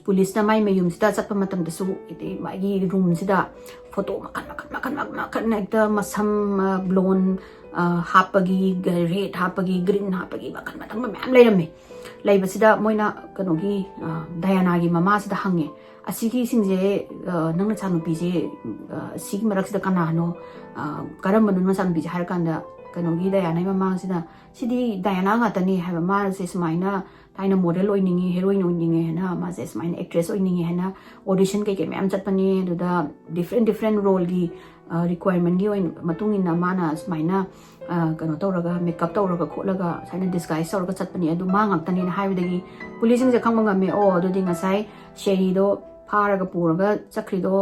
police na mai mayum sida chatpa matam da su ite magi room sida photo makan ekta masam blonde hapagi red hapagi green hapagi makan matang ma'am lairame laibasida moina kanogi Diana gi mama sida hange asigi singje nangna chanupi je sigi marak sida kanano karam nangna chanupi je har kanda kanogi Diana mama sida sidi Diana ngatani haba ma se smaina taina model oiningi heroine oiningi hena ma se smaina actress oiningi hena audition kai ma'am chatpani duda different role gi requirement gi oin matungina mana smaina kano tawraga makeup tawraga kholaga saina disguise tawraga chatpani adu ma ngaptani na haibidagi police je khangba ngame o adudi ngasai sheri do pharaga puraga chakri do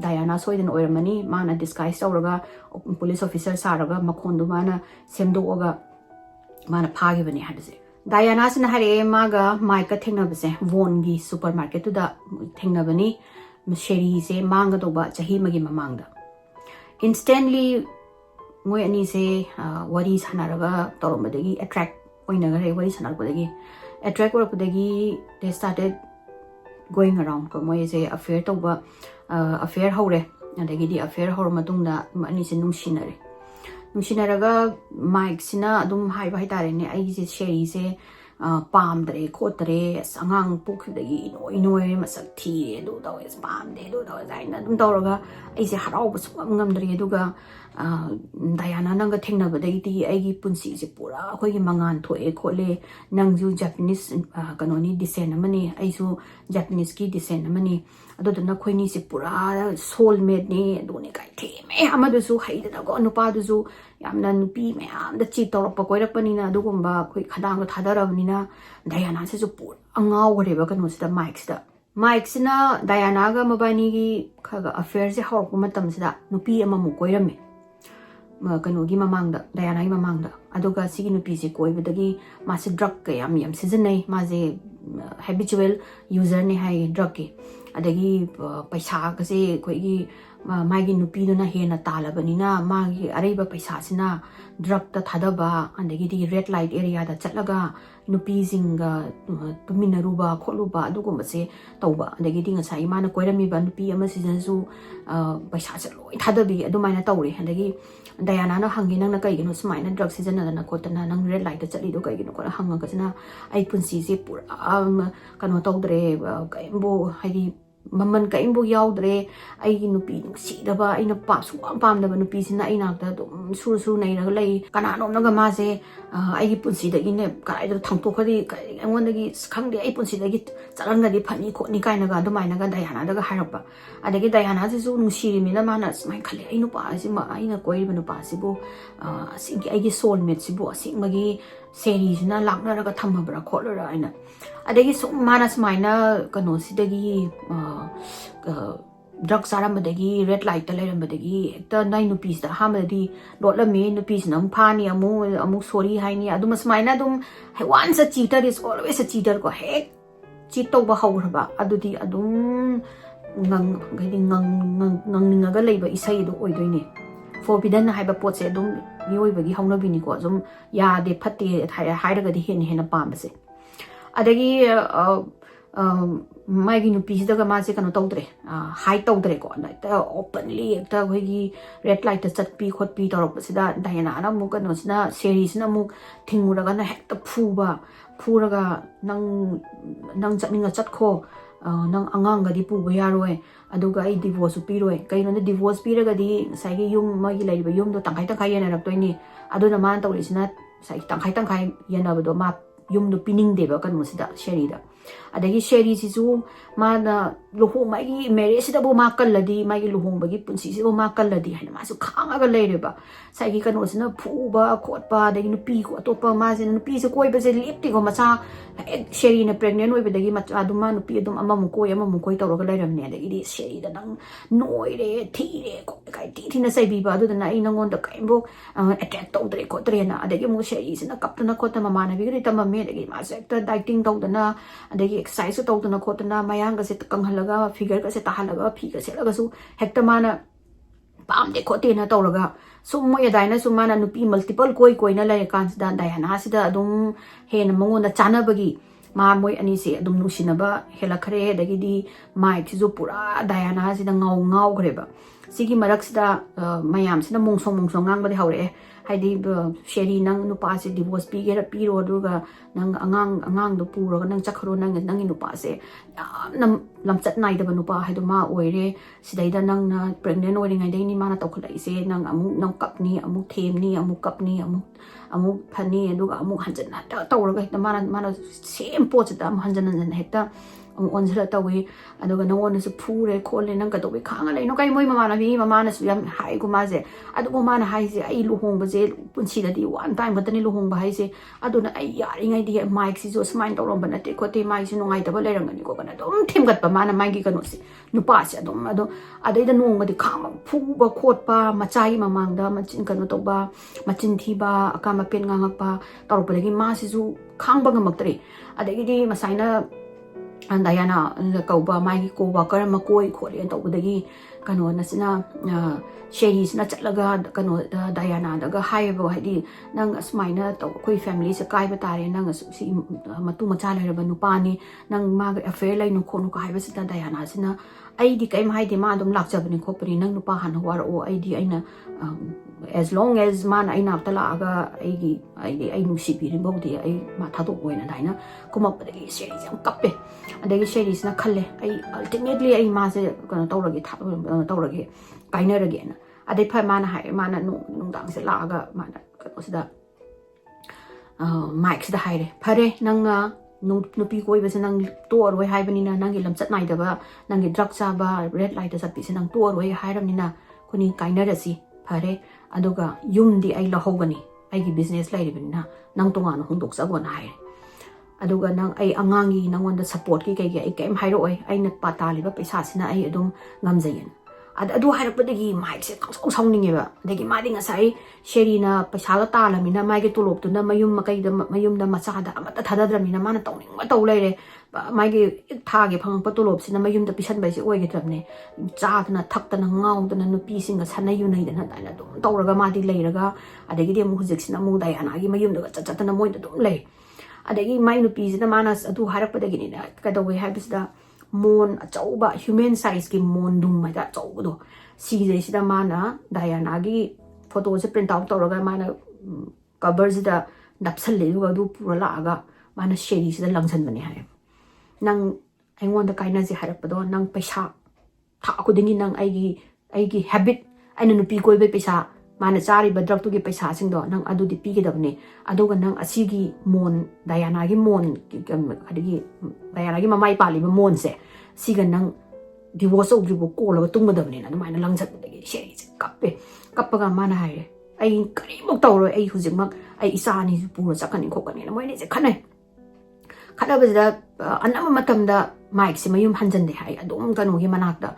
Diana soiden oiramani mana disguise tawraga police officer saraga makhondu mana semdoga mana phagibani hadise Diana sina hare maga maika thengnabase Von gi supermarket tu da thengnabani sheri se manga doba chahi magi mamangda instantly moi ani se wari sanaraga toromadagi attract oinagare wari sanarpadagi attract orpadagi they started going around ko moi se affair toba affair hore adagi di affair hore matungda ani se nungsinaraga mic sina adum haiba haitare ne ai se sheri se pamdre khotare sangang pukhdagi inoi masak thi do daw is pamde do daw zaina dum tawraga ai se harau bu ngamdri aduga Diana nanga thengnabadagi ti aigi punsi se pura khoi gi mangan thoe khole nangju Japanese kanoni descent amani aisu Japanese ki descent amani adodana khoini se pura soulmate ni doni kai theme amadu su haida go nupa du su yamna nupi me am da chi torpa koirakpanina adugumba khoi khadang thadarabnina Diana se su pura angau goreba kanu sida mic sina Diana ga mabani gi khaga affair se hawrpu matam sida nupi amamu koirame kanogi mamangda Diana gi mamangda aduga sigi nupi se koibadagi mase drug ka yam seasonai maze habitual user ne hai drug ki adagi paisa ka se koi gi magi nupi do na hena talabanina magi areba paisa sina drug ta thadaba adagi di red light area da chatlaga nupi zinga tuminaruba kholuba adugumba se tawba adagi di ngasai mana koirami ba nupi ama season su paisa se loi thadabi adumaina tawre adagi Diana no hangi nang na kai gino sumaina drug season na kotana nang red light da chali do kai gino ko hanga ka sina ai punsi se pura kano tawdre kaimbo haidi maman kaimbo yaudre ai nupi si daba ai na pa su pam daba nupi sina ai nak da dum su nei na lei kana nom na ga ma se ai gi punsi da ine kai da thangto khadi angon da gi khangde ai punsi da gi chalang ga di phani ko ni kai na ga dumai na ga Diana da ga harapa adagi Diana se su nungsi mi na mana smai khale ai nu pa si ma ai na koi banu pa si bo singi ai gi soulmate si bo sing magi series na lakna ra ga thamabra kholora aina adagi su mana smai na kano si dagi drug sarambadagi red light leirambadagi ekta nai nupis da hamadi lotlami nupis nam phani amu sorry haini adum smaina adum once a cheater is always a cheater ko he cheat to ba hawraba adudi adum ngang ningaga leiba isai do oidoine forbidden haiba pot se adum mioibagi hawnabini ko zum ya de phatte hairaga di hen pambase adagi maigi nupi daga ma se kano tawdre high tawdre ko na openly ekta hoigi red light ta chatpi khotpi torok sida dayana na mu kano sina series na mu thinguraga na hekta phuraga nang chatninga chatko nang angang ga di pu ba yaroi aduga ai divorce piroi kaino na divorce piraga di sai gi yum magi laiba yum do tangkai yana raktoini aduna man tawlisina sai tangkai yana do ma yum do pining deba kan musida sherida adagi sheri sisu mana luhung magi marriage sida bo makalladi magi luhung bagi punsi sibo makalladi haina masu khanga ga leireba sai gi kan usna phuba khotpa adagi nupi ko topa ma se nupi se koi ba se lipti ko macha sheri na pregnant oi bedagi macha aduma nupi adum amam koi tawra ga leiramne adagi di sheri da nang noire thire ko kai ti na sai bi ba adu na ai nangon da kai bo attack tawdre ko trena adagi mu sheri sina kaptana khotna mama na bi ri tamame adagi ma sector dieting tawdana adagi exercise tawdana khotna mayang ga se kanghalaga figure ga se tahalaga phi ga se laga su hekta mana pam de khote na tawraga sum mo yadaina sumana nupi multiple koi na lai kan da dayana sida adum hen mango na chana bagi ma moi ani se adum nusinaba hela khare dagi di mai thizu pura dayana sida ngau greba sigi marak sida mayam sida mungsong ngang ba de haure haidi sheri nang nupa se divorce pi gera pi ro duga nang angang do puro nang chakhro nang nupa se nam lamchat nai da nupa haidu ma oire sidaida nang na pregnant ori ngai dei ni mana tokhlai se nang nang kapni amu themni amu kapni amu phani duga amu hanjan na tawraga hita mana same pot da amu hanjan heta onzela tawi aduga nangona su phure khole nang ka dobe khanga lai no kai moi mama na su yam hai ku ma je adu mama na hai je ai luhong ba je punsi da di one time batani luhong ba hai je adu na ai yari ngai di mic si jo smile tawrom ba na te ko te mai su ngai da ba lerang ni ko kana dum thim gat pa mana mai gi kanu si nupa se adum adu adai da nong ba di khang phu ba khot pa machai mamang da machin kanu to ba machin thi ba akama pen ngak pa tawro ba gi ma si ju khang ba ngamak tre adai gi masaina dayana kauba mai ko worker ma koi khole an tawdagi kano na sina sheri sina chatlaga kano dayana daga haibo haidi nang asmaina taw koi family se kai ba tare nang si matu macha leraba nupani nang ma affair lai no khonu ka haiba sita dayana sina ai di kai mai di ma dum lakchabani khopani nang nupa han war o ai di aina as long as man ai na tala aga ai nu si pi rimbo di ai ma thado oina daina kuma padagi sheri jam kappe adagi sheri sina khalle ai ultimately ai ma se kana tawragi kainaragi na adai pha mana hai mana nung dang se la aga mana kano sida mic sida haire phare nang nupi koi ba se nang to roi hai bani na nang gi lamchat nai da ba nang gi drug cha ba red light da sapi se nang to roi hai ram ni na kuni kainarasi phare aduga yum di ai la hogani ai gi business lai ri na nang tonga no hondok sa bon hai aduga nang ai angangi nangonda support ki kai ai kem hairo ai aina patali ba paisa sina ai adum ngamjayen adu hairapdagi mai se khang songninge ba dagi mari ngasai sherina paisa la talamina mai ge tulop tu na mayum makai da mayum da macha da amata thadadramina mana tawning ma taw leire mai ge tha ge phang pa tulop sina mayum da pisan bai se oi ge tramne cha na thak na ngaw na nupi singa sanai yu nei da na da dum tawraga ma di leiraga adagi de mu hujik sina mu dayana gi mayum da cha na moi da dum lei adagi mai nupi sina manas adu hairapdagi ni ka da we habis da mon achauba human size ki mon dum ma da chaudo si je sida mana dayana gi photo se print out tawraga mana cover sida dapsal le ga du pura la aga mana sheri sida langsan bani hai nang aingon da kaina je harapado nang paisa tha ko dingi nang ai gi habit aina nupi koi be paisa mana chari ba drug tu gi paisa sing do nang adu di pi gi dabne adu ga nang asigi mon dayana gi mon adigi dayana gi mamai pali ba mon se siga nang divorce of ribo ko la tung madabne na mai na langsat de sheri kappe kappaga mana hai ai kari mok tawro ai hujik mak ai isa ni puro chakani khokani na moi ne je khanai khana ba da anama matam da mic se mayum hanjan de hai adum kanu gi manak da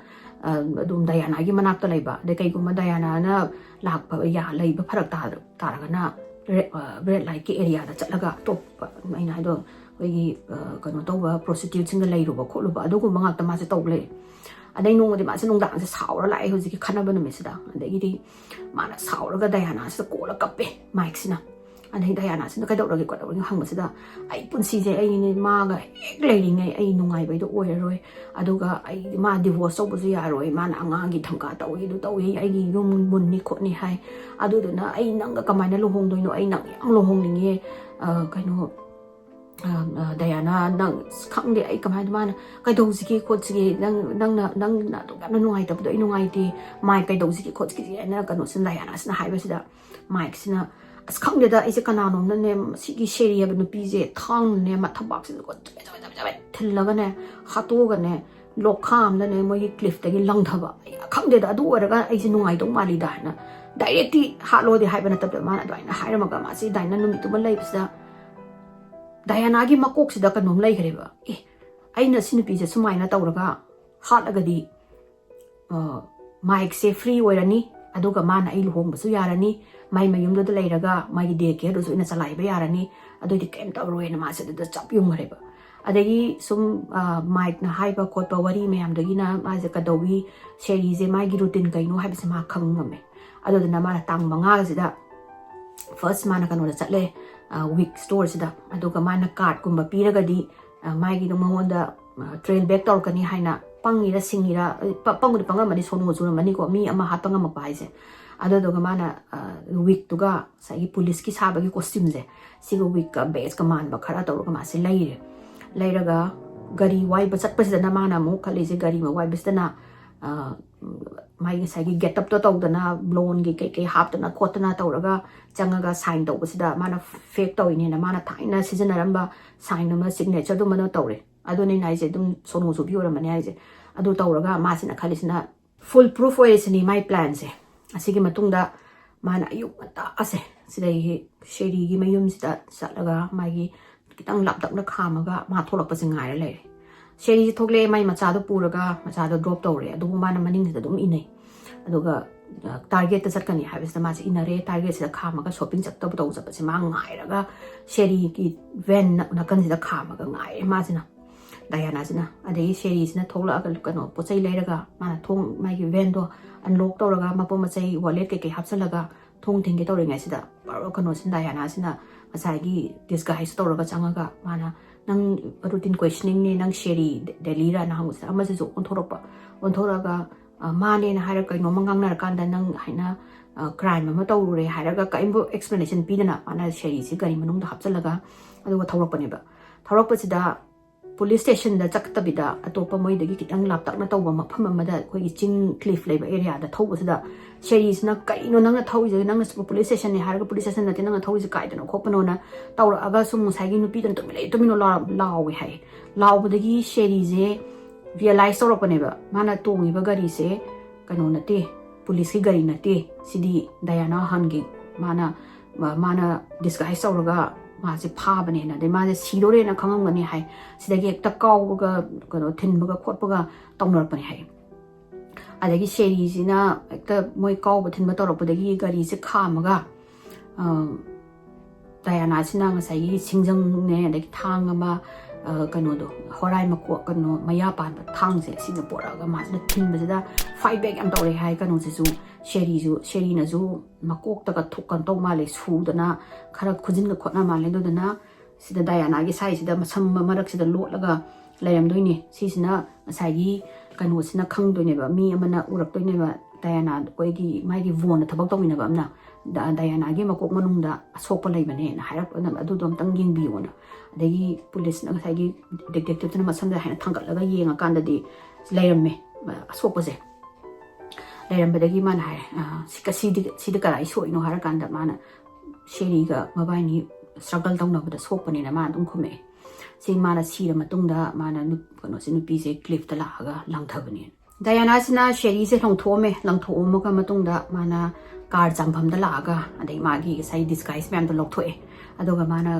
adum Diana gi manak ta laiba de kai guma Diana na lak pa ya laiba pharak ta na red light ki area da chatlaga top mai na do gi kano to ba prostitute sing lai ru ba kholu ba adu guma ngak ta ma se tok le adai nong de ma se nong dang se saw la lai hu ji ki khana ba no me se da adai di mana saw ga Diana se ko la kape mic sina adai Diana se kai dok ra gi ko dok hang ba se da ai pun si je ai ni ma ga ek lai ni ngai ai nungai bai do oi roi adu ga ai ma divorce so bu ji ya roi ma na anga gi thangka ta oi du ta oi ai gi yum mun ni kho ni hai adu du na ai nang ga kamai na lo hong doi no ai nang yang lo hong ni nge kai no Diana nang khang de ai kamai ma na kai do ji ki khot ji nang na to ga na nungai ta bu doi nungai ti mai kai do ji ki khot ji na ka no sin Diana sin hai ba si da mai sina as khang de da ai se kana no na ne si gi sheri ba no pi je thang ne ma thabak si ko thil la ga ne khato ga ne lok kham na ne mo gi cliff ta gi lang thaba khang de da du ra ga ai si nungai dong ma li da na directly ha lo de hai ba na tab ma na dai na hai ra ma ga ma si dai na nu mi tu ma lai sa Diana gi makok sida ka nom lai khare ba aina sin pi je sumai na tawraga hat aga di mic se free oirani aduga mana ai luhong basu yarani mai mayum do leiraga mai de ke do ina salai ba yarani adu di kem tawroi na ma se da chap yum khare ba adagi sum mic na hai ba khot ba wari me am dagi na ma je ka dowi sheri je mai gi routine kai no hai ba se ma khang ngame adu na ma tang manga sida first mana ka no da chatle week store sida aduga mana card kumba piraga di mai gi no monda trail back tor kani haina pangi ra singi ra pangu panga mani sonu zu mani ko mi ama hatanga ma pai se aduga mana week tuga sai police ki saba gi costume je sigo week ka base ka man ba khara tor ka ma se lairaga gari wai ba chat pa sida na mana mu khali je gari ma wai bis na mai sai gi get up to dana blown gi kai hap na khotna tawraga changaga sign to basida mana fake to ni na mana thaina season aramba sign ma signature do mana tawre adu ni nai je dum sonu su biora mani ai je adu tawraga ma sina khali sina full proof way sini my plan se asigi matungda mana ayu ta ase sidai sheri gi mayum sida salaga magi kitang lapdak na khamaga ma tholak pa singai le sheri thokle mai macha do puraga macha do drop tawre adu mana maning da dum inai aduga target ta satkani habis ma si inare target sida khamaga shopping chak to to sa ma ngai raga sheri ki van na kan sida khamaga ngai ma sina Diana sina adai sheri sina thola ka kano pochai leiraga mana thong mai gi van do unlock tawraga ma po machai wallet ke hapsalaga thong thing ke tawre ngai sida paro kano sin Diana sina masai gi disguise tawraga changaga mana nang routine questioning ni nang sheri daily ra na hang sa ama se zo on thoraga mane na haira kai no mangang na kan da nang haina crime ma tawre haira ka imbo explanation pi na mana sheri si gari manung da hapchalaga aduga thawrak pani ba thawrak pa sida police station da chakta bida atopa moi dagi kitang laptak na tawba mafam amada khoi gi ching cliff leba area da thawba sida sheri sina kai no nang na thawi je nang na police station ni haira police station na tin nang thawi je kai da no khopano na tawra aga sum sai gi nupi dan to mile to mino lawi hai law dagi sheri je realize tawra pane ba mana tongi ba gari se kano na te police ki gari na te sidi Diana hangi mana disguise tawraga ma se pha bane na de ma se sidore na khangam gani hai sidagi ekta kaw ga kano thin ba khot ba tawnor pane hai adagi sheri sina ekta moi kaw ba thin ba tawra dagi gari se khamaga Diana sina ngasai gi singjang ne adagi thang ama kano do horai ma ko kano maya pan ba thang se Singapore ga ma na thin ba da fight back am tawre hai kano se su sheri na zu makok ta ka thukan to ma le su dana khara khujin ga khotna ma le do dana sida Diana gi sai sida masam marak sida lot laga layam doini si sina sai gi kano sina khang doine ba mi amana urak doine ba Diana koi gi mai gi von thabak tawina ba amna Diana gi makok manung da asokpa lai bane na hairap na adu dom tang yeng bi wona adagi police na sai gi detective na masam da haina thangal laga yenga kanda di layam me asokpa je layam badagi man hai sidi kara iso ino hara kanda mana sheri ga mabai ni struggle dong na bada sokpa ni na ma dum khume sing mana sira matungda mana nu kono se nupi se cliff ta la ga lang thabani Diana sina sheri se long thome lang thomo ka matungda mana car jampham da la ga adai magi sai disguise mem da lok thoe adoga mana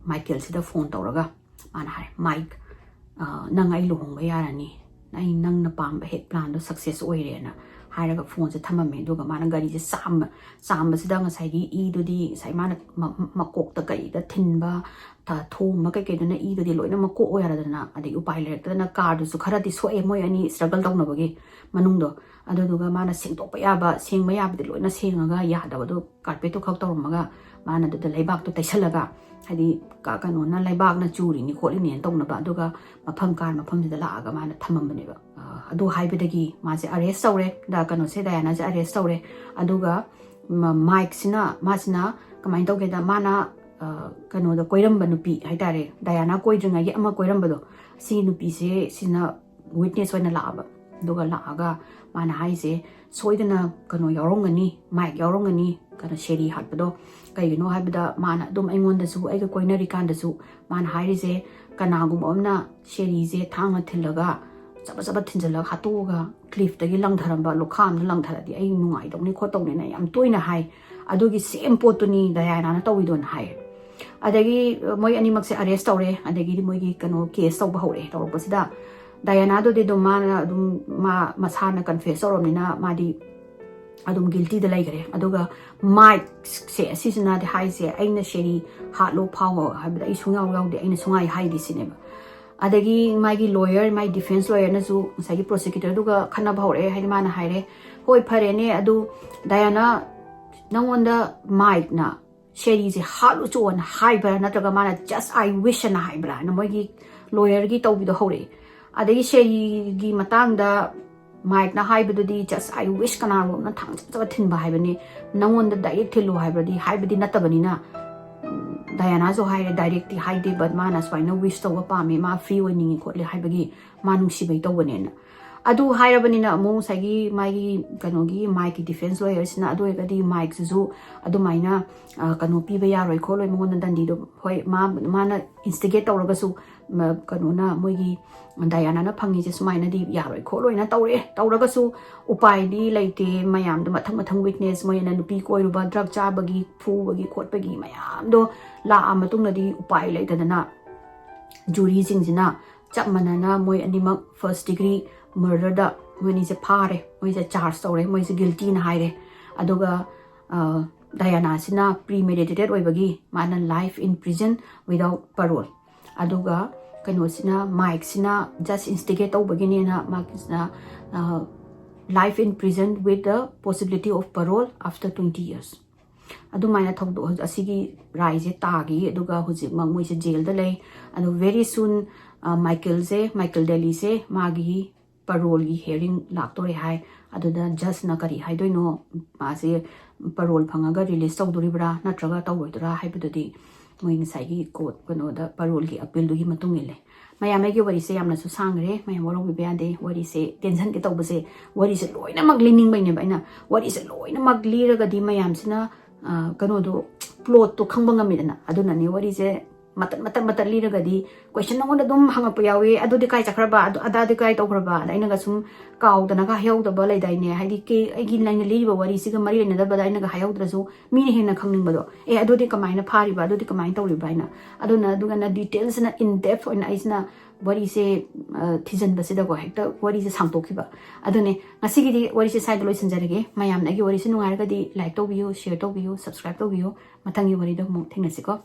Michael sida phone tawraga mana hai Mike nangai luhong ba yarani ai nang na pam hek plan do success oire na hairaga phone se thamame duga mana gari je sam sida nga sai i do di sai mana makok ta kai da thinba ta thoma kai kai na i do di loina makok oyara na adi upai le ta na car du su khara di so e moi ani struggle dong na bagi manung do adu duga mana sing to pa ya ba sing ma ya ba di loina sing ga ya da do carpet to khak tawm ga mana do laibak to taisalaga hadi ka kano na laibak na churi ni kholi ni tong na ba duga mafam da la ga mana thamam bane ba adu haibedagi ma se arrest tawre da kano se dayana se arrest tawre aduga mic sina masina kamai tawge da mana kano da koiramba nupi haitare dayana koidringa ye ama koiramba do si nupi se sina witness oina la ba duga la ga mana haise soidana kano yaurongani mic yaurongani kana sheri hatbado kaino haibda mana dum aingon da su aiga koinari kan da su mana haise kana gum omna sheri je thanga thilaga saba thinjala hatoga cliff dagi langtharamba lokham na langtharadi ai nungai dongni khotong ne yam toina hai adugi same potuni dayana na tawidon hai adagi moi animak se arrest tawre adagi moi gi kano case tawba hore tawrapasida dayana do de do mana dum ma masana confess tawromnina madi adum guilty da laigare aduga mic se asisna de hai se aina sheri hatlo power habda ai sungaw yaw de aina sungai hai di cinema adagi magi lawyer my defense lawyer na su sagi prosecutor duga khana bhaure haidi mana haire hoi phare ne adu dayana nangonda mic na sheri je halu chon haiba natraga mana just I wish na haibra na mogi lawyer gi tawbi do hore adagi sheri gi matang da mic na haibadu di just I wish kana ro na thang chaba thin ba haibani nangonda direct thilu haibadi haibadi natabani na Diana zo haire direct haide but mana swaina wish to pa me ma free winning ko le haibagi manung si bai to bane na adu hairabani na mo sagi mai kanogi mai ki defense lawyers na adu egadi mic zu adu maina kano pi ba yaroi ko loi mo na dandi do hoi mana instigate tawraga su kano na moigi Diana na phangi je sumaina di yaroi ko loi na tawraga su upai di laite mayam do mathang witness moi na nupi ko ru ba drug cha bagi phu bagi khot bagi mayam do la amatung na di upai laite na jury jing jina chap manana moi animak first degree murder da moi ni se phare moi se charge tawre moi se guilty na haire aduga Diana sina premeditated oibagi mana life in prison without parole aduga kano sina mic sina just instigate tawbagi ne na makisna life in prison with the possibility of parole after 20 years adu maina thogdo asigi rise tagi aduga hujik mang moi se jail da lei adu very soon Michael Delhi se magi parole gi hearing laktore hai aduda just na kari haidoino mase parole phangaga release tawduribra natraga tawroidura haibududi moi ngai gi court kono da parole gi appeal du gi matung ile mayam gi wari se yamna su sangre mayam warong bi bande wari se tension ke tawbase wari se loina mag lining baine baina wari se loina mag liraga di mayam sina kano do plot to khangbanga midana aduna ni wari se mata liraga di question nangona dum hanga puyawi adu de kai chakraba adu ada de kai tawkraba daina ga sum kaw dana ga heu da balai dai ne haidi ke agi lain li ba wari siga mari ne da ba daina ga hayau drasu mi ne hena khangning ba do e adu de kamai na phari ba adu de kamai tawri ba ina aduna adu ga na details na in depth on aisna wari se thijan ba se da go hekta wari se samtokhi ba adune ngasi gi di wari se side loi sanjarege mayam na gi wari se nungar ga di like to view share to view subscribe to view mathangi wari do mu thingnasi ko